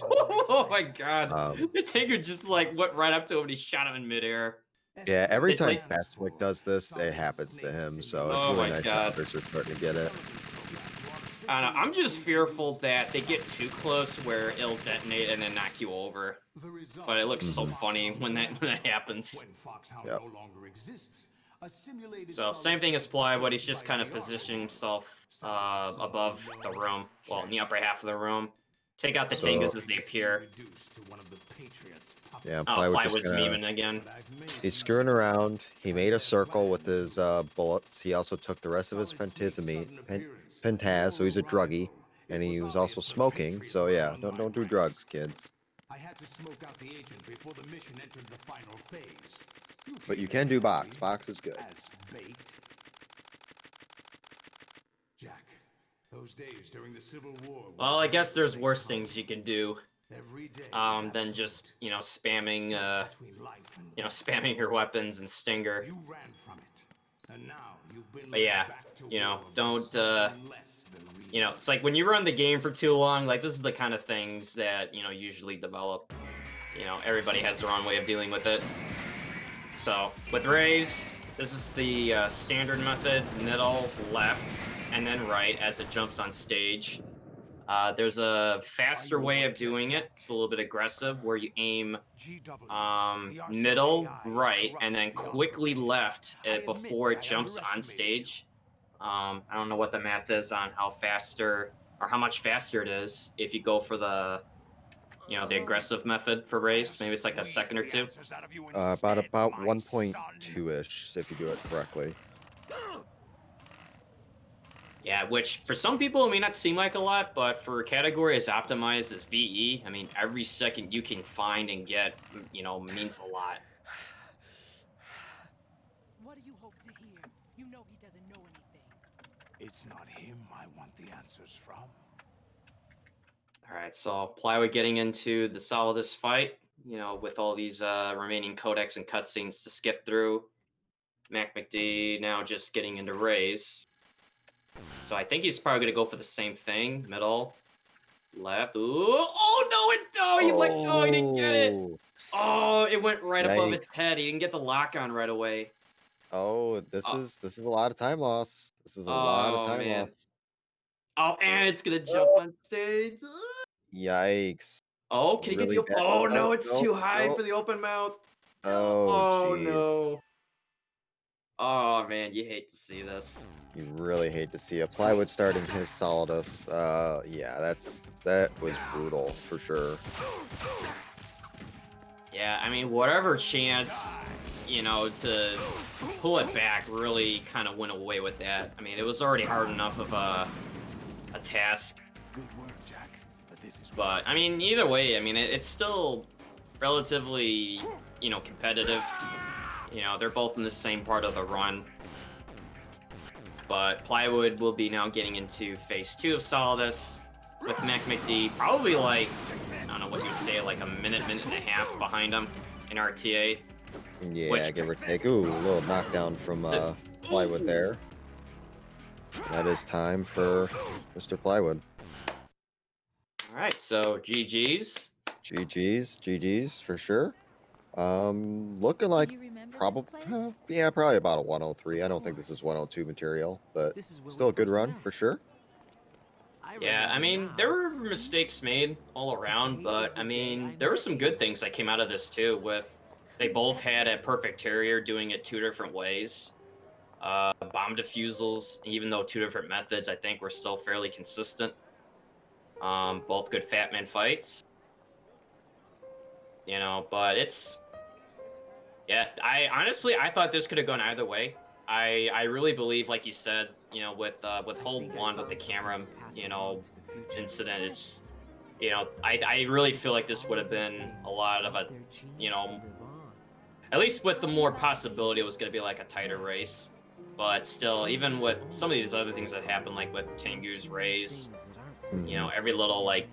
Oh my god. Um, The Tinker just like went right up to him and he shot him in midair. yeah, every It's time like, Bestwick does this, it happens to him. So it's oh really my nice that god. others are starting to get it. I don't know. I'm just fearful that they get too close where it'll detonate and then knock you over. But it looks so funny when that happens. Yep. So same thing as Plywood. He's just kind of positioning himself above the room, well, in the upper half of the room. Take out the So- Tengus as they appear. Yeah, Oh, Plywood just Plywood's gonna, memeing again. he's screwing around. He made a circle with his bullets. He also took the rest of his pentaz, so he's a druggie, and he was also smoking. So yeah, don't do drugs, kids. I had to smoke out the agent before the mission entered the final phase. But you can do box. Box is good. As bait. Jack, those days during the Civil War. Well, I guess there's worse things you can do Every day than just, spamming, spamming your weapons and Stinger. You ran from it. And now you've been But yeah, back to war don't, with something less than it's like when you run the game for too long, like this is the kind of things that, usually develop. Everybody has their own way of dealing with it. So with Rays, this is the standard method, middle, left, and then right as it jumps on stage. There's a faster way of doing it. It's a little bit aggressive where you aim middle, right, and then quickly left before it jumps on stage. I don't know what the math is on how faster or how much faster it is if you go for the the aggressive method for race. Maybe it's like a second or two. About 1.2-ish if you do it correctly. Yeah, which for some people it may not seem like a lot, but for a category as optimized as VE, I mean, every second you can find and get, means a lot. What do you hope to hear? You know he doesn't know anything. It's not him I want the answers from. All right, so Plywood getting into the Solidus fight, with all these remaining codecs and cutscenes to skip through. MackMcD now just getting into Rays. So I think he's probably going to go for the same thing. Middle, left. Ooh, he didn't get it. Oh, it went right above its head. He didn't get the lock on right away. Oh, this Oh. is a lot of time loss. This is a lot of Oh, time man. loss. Oh, and it's going to jump on stage. Yikes. Oh, can he get Really the bad. Oh, no, it's Nope, too high nope. for the open mouth. Oh, Oh geez. no. Oh man, you hate to see this. You really hate to see a Plywood starting his Solidus. Yeah, that was brutal for sure. Yeah, I mean, whatever chance, to pull it back really kind of went away with that. I mean, it was already hard enough of a task. Good work, Jack. This is But I mean, either way, I mean, it's still relatively, competitive. They're both in the same part of the run. But Plywood will be now getting into phase 2 of Solidus with MackMcD, probably like, I don't know what you'd say, like a minute and a half behind him in RTA. Yeah, Which, give or take. Ooh, a little knockdown from Plywood ooh. there. That is time for Mr. Plywood. All right, so GG's. GG's for sure. Looking like Do you remember probably, this place? yeah, probably about a 103. I don't think this is course. 102 material, but This is where still we a good first run met. for sure. I Yeah, I remember mean, there now. were mistakes made all around, Today is but I the day mean, I there were met some you. good things that came out of this too. With they both had a perfect terrier doing it 2 different ways. Bomb defusals, even though 2 different methods, I think were still fairly consistent. Both good fat man fights, but yeah. I thought this could have gone either way. I really believe, like you said, with I hold think I one with the found something camera, to pass along to the future. incident. I really feel like this would have All living been a things lot of want a, their you genes to know, live on. at least with the Tell me more about the possibility it baby. was going to be like a tighter Yeah. race. But still, Genes even are the with only some of these thing other things that passable happen, like with from Tengu's too many race, things that aren't Hmm. coded every in our little DNA.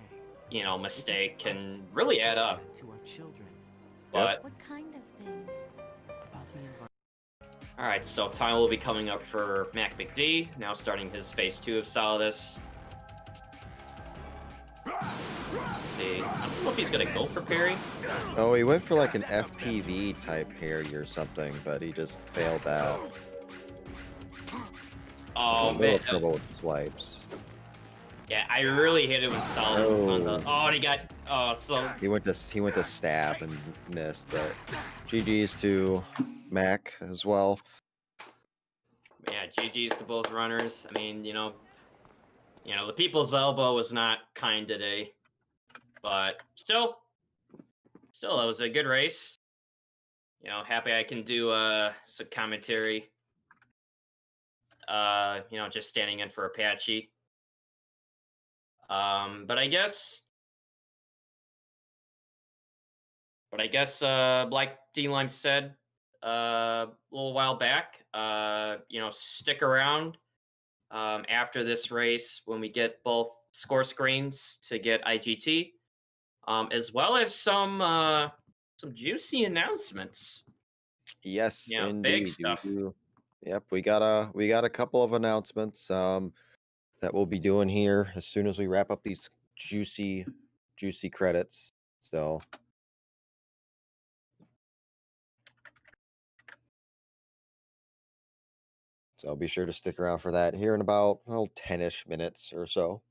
It's up mistake to us can to really add teach up. that to our children Yep. But What kind of things? about the environment. all right, so time will be coming up for MackMcD, now starting his phase 2 of Solidus. Let's see, I don't know if he's gonna go for parry. Oh, he went for like an FPV type parry or something, but he just failed that. A Oh little man, trouble with swipes. yeah, I really hate it when Solidus is on the. Oh, Oh, and he got. Oh, so he went to stab and missed, but GG's to Mac as well. yeah, GG's to both runners. I mean, the people's elbow was not kind today, but still, it was a good race. Happy I can do some commentary. Just standing in for Apache. But I guess, like D Lime said a little while back, stick around after this race when we get both score screens to get IGT, as well as some juicy announcements. Yes, Big indeed. We stuff. do. Yep, we got a couple of announcements that we'll be doing here as soon as we wrap up these juicy credits. So be sure to stick around for that here in about 10ish minutes or so.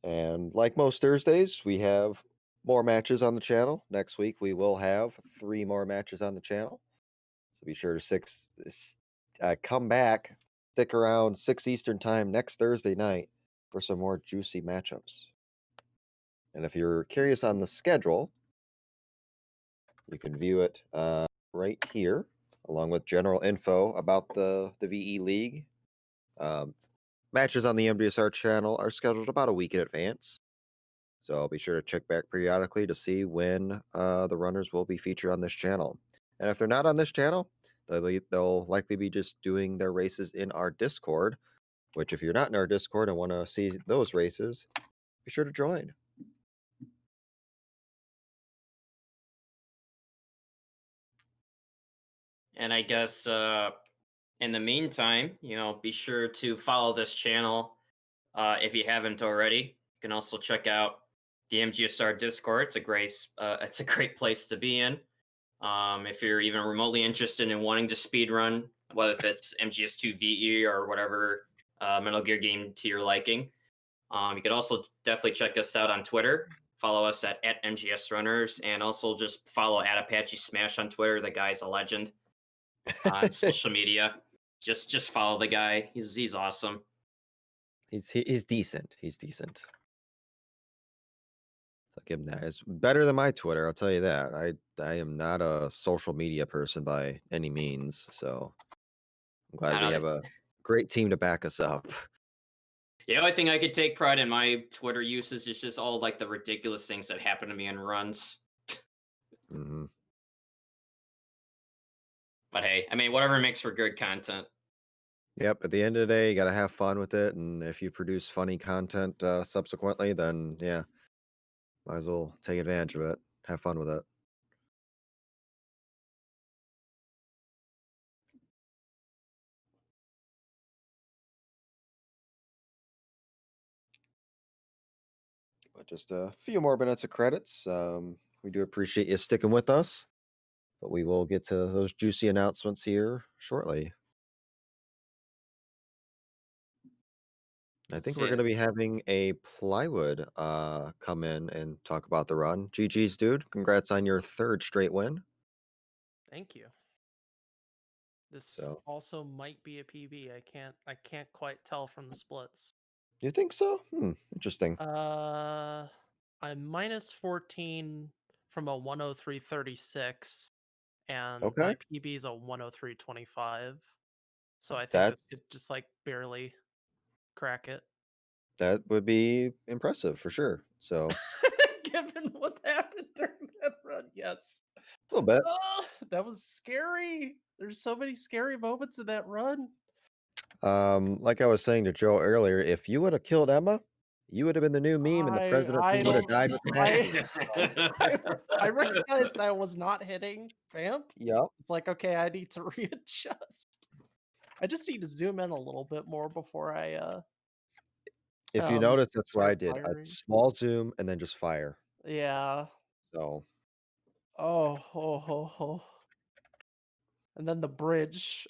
And like most Thursdays, we have more matches on the channel. Next week we will have 3 more matches on the channel. So be sure to come back, stick around 6 Eastern time next Thursday night for some more juicy matchups. And if you're curious on the schedule, you can view it right here, along with general info about the VE League. Matches on the MGS2 channel are scheduled about a week in advance. So be sure to check back periodically to see when the runners will be featured on this channel. And if they're not on this channel, they'll likely be just doing their races in our Discord, which if you're not in our Discord and want to see those races, be sure to join. And I guess in the meantime, be sure to follow this channel if you haven't already. You can also check out the MGSR Discord. It's a great place to be in. If you're even remotely interested in wanting to speedrun, whether if it's MGS2 VE or whatever Metal Gear game to your liking. You could also definitely check us out on Twitter. Follow us at MGS Runners, and also just follow at Apache Smash on Twitter. The guy's a legend on social media. Just follow the guy. He's awesome. He's decent. He's decent. I'll give him that. It's better than my Twitter, I'll tell you that. I am not a social media person by any means, so I'm glad I we don't. have a great team to back us up. The only thing I could take pride in my Twitter uses is just all like the ridiculous things that happen to me in runs. hmm But hey, I mean, whatever makes for good content. Yep. At the end of the day, you got to have fun with it, and if you produce funny content subsequently, then yeah, might as well take advantage of it. Have fun with it. But just a few more minutes of credits. We do appreciate you sticking with us, but we will get to those juicy announcements here shortly. I think See we're going to it. be having a plywood come in and talk about the run. GG's, dude. Congrats on your third straight win. Thank you. This So, also might be a PB. I can't quite tell from the splits. you think so? Interesting. I'm minus 14 from a 103.36, and Okay. my PB is a 103.25. So I think this That's could just like barely crack it. that would be impressive for sure. So, Given what happened during that run, yes. a little bit. Oh, that was scary. There's so many scary moments in that run. Like I was saying to Joe earlier, if you would have killed Emma, you would have been the new meme, and the I president I would have don't died with the I vaccine. So, I recognized I was not hitting Vamp. yep. It's like, okay, I need to readjust. I just need to zoom in a little bit more before I If you notice, that's what I start did. A firing. small zoom and then just fire. Yeah. So, Oh. And then the bridge.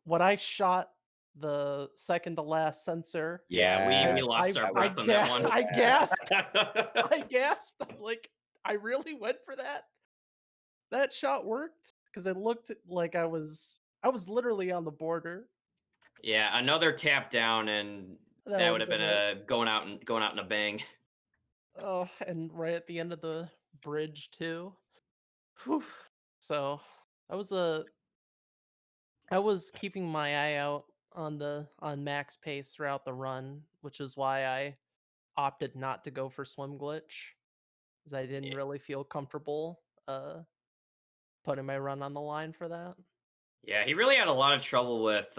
When I shot the second to last sensor, Yeah, we yeah, we lost our that was breath on that so one. I gasped. bad. I gasped. I'm like, I really went for that. That shot worked because it looked like I was literally on the border. Yeah, another tap down, and That that would would have have been been it. a going out in a bang. Oh, and right at the end of the bridge too. Whew. So I was I was keeping my eye out on max pace throughout the run, which is why I opted not to go for swim glitch, because I didn't Yeah, really feel comfortable putting my run on the line for that. yeah, he really had a lot of trouble with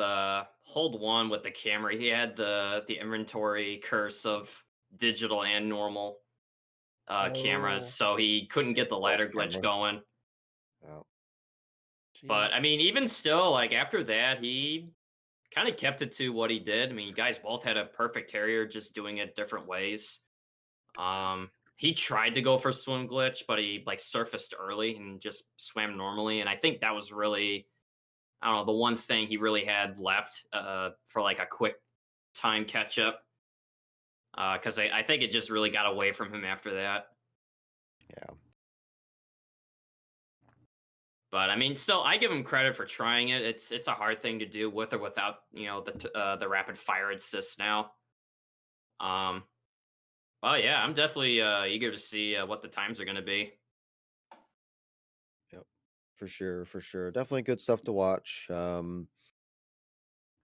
hold one with the camera. He had the inventory curse of digital and normal cameras, Oh, so he couldn't get the Both ladder glitch cameras. going. Yeah. jeez. But I mean, even still, like after that, he kind of kept it to what he did. I mean, you guys both had a perfect terrier, just doing it different ways. He tried to go for swim glitch, but he like surfaced early and just swam normally. And I think that was really, I don't know, the one thing he really had left for like a quick time catch up. Because I think it just really got away from him after that. Yeah. But I mean, still, I give him credit for trying it. It's a hard thing to do with or without the rapid fire assist now. Um, oh yeah, I'm definitely eager to see what the times are going to be. Yep. For sure. For sure. Definitely good stuff to watch. But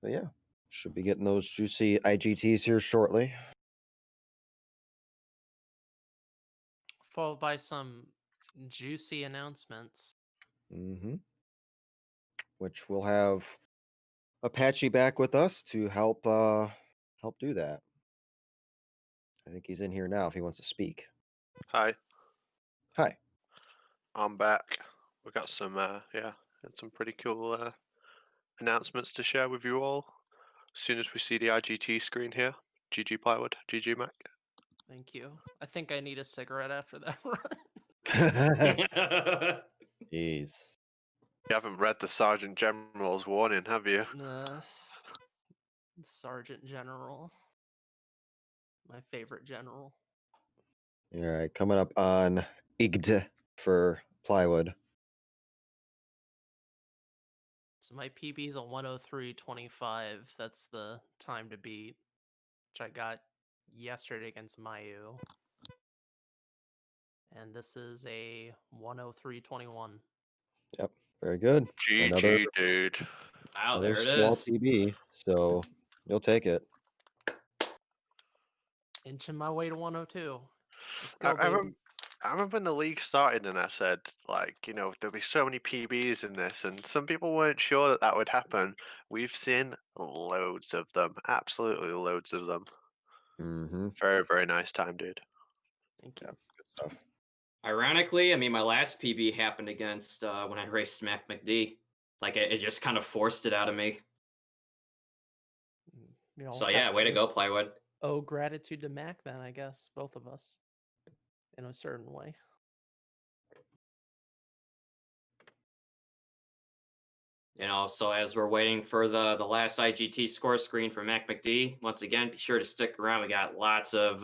yeah, should be getting those juicy IGTs here shortly. Followed by some juicy announcements. hmm Which we'll have Apache back with us to help do that. I think he's in here now if he wants to speak. Hi, Hi. I'm back. We got some, had some pretty cool announcements to share with you all. As soon as we see the IGT screen here, GG Plywood, GG Mac. Thank you. I think I need a cigarette after that run. Jeez. You haven't read the Sergeant General's warning, have you? Nah, Sergeant General, my favorite general. All right, coming up on IGD for plywood. So my PB is a 103.25. That's the time to beat, which I got yesterday against Mayu. And this is a 103.21. Yep, very good. Another GG, dude. Wow, another there it small is. PB, so you'll take it. Inching my way to 102. Let's I, go, I, baby. remember, I remember when the league started and I said, like, there'll be so many PBs in this, and some people weren't sure that that would happen. We've seen loads of them, absolutely loads of them. Mm-hmm. Very, very nice time, dude. Thank you. Yeah, good stuff. Ironically, I mean, my last PB happened against when I raced MackMcD. Like, it just kind of forced it out of me. We all So, have yeah, way to to go, Plywood. owe gratitude to Mac then, I guess, both of us, in a certain way. So as we're waiting for the last IGT score screen for MackMcD, once again, be sure to stick around. We got lots of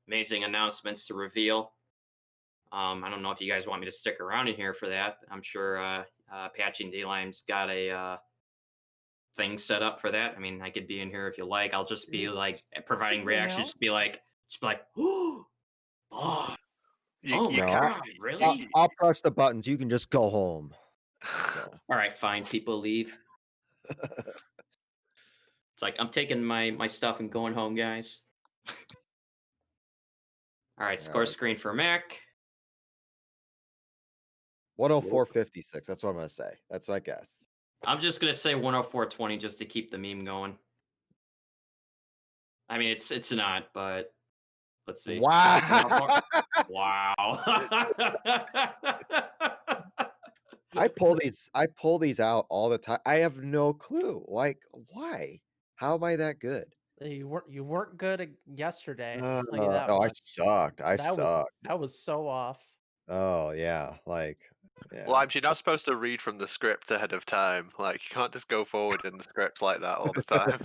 amazing announcements to reveal. I don't know if you guys want me to stick around in here for that. I'm sure Patchy and D-Lime's got a thing set up for that. I mean, I could be in here if you like. I'll just be like providing Stick around. reactions, just be like, oh, oh You No, can't. God, really? I'll press the buttons. You can just go home. So. All right, fine. People leave. It's like I'm taking my stuff and going home, guys. All right, score Alright. screen for Mac. 104.56. That's what I'm gonna say. That's my guess. I'm just gonna say 104.20 just to keep the meme going. I mean, it's not, but let's see. Wow. 104. Wow. I pull these out all the time. I have no clue. Like, why? How am I that good? You weren't good yesterday. I'll tell you that Oh, I much. sucked. I That was sucked. that was so off. Oh yeah, like yeah. Limes, you're not supposed to read from the script ahead of time. Like, you can't just go forward in the script like that all the time.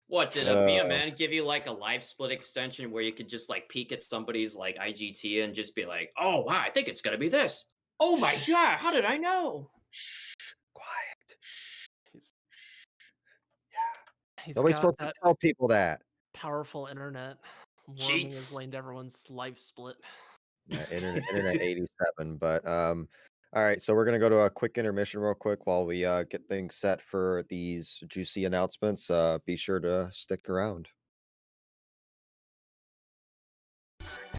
What did a Uh, BMN give you like a live split extension where you could just like peek at somebody's like IGT and just be like, oh wow, I think it's gonna be this. Oh my god, how did I know? quiet. He's he's Nobody's got supposed to that tell people that. powerful internet warming his Cheats. lane to everyone's live split. Yeah, internet 87. But all right, so we're gonna go to a quick intermission real quick while we get things set for these juicy announcements. Be sure to stick around.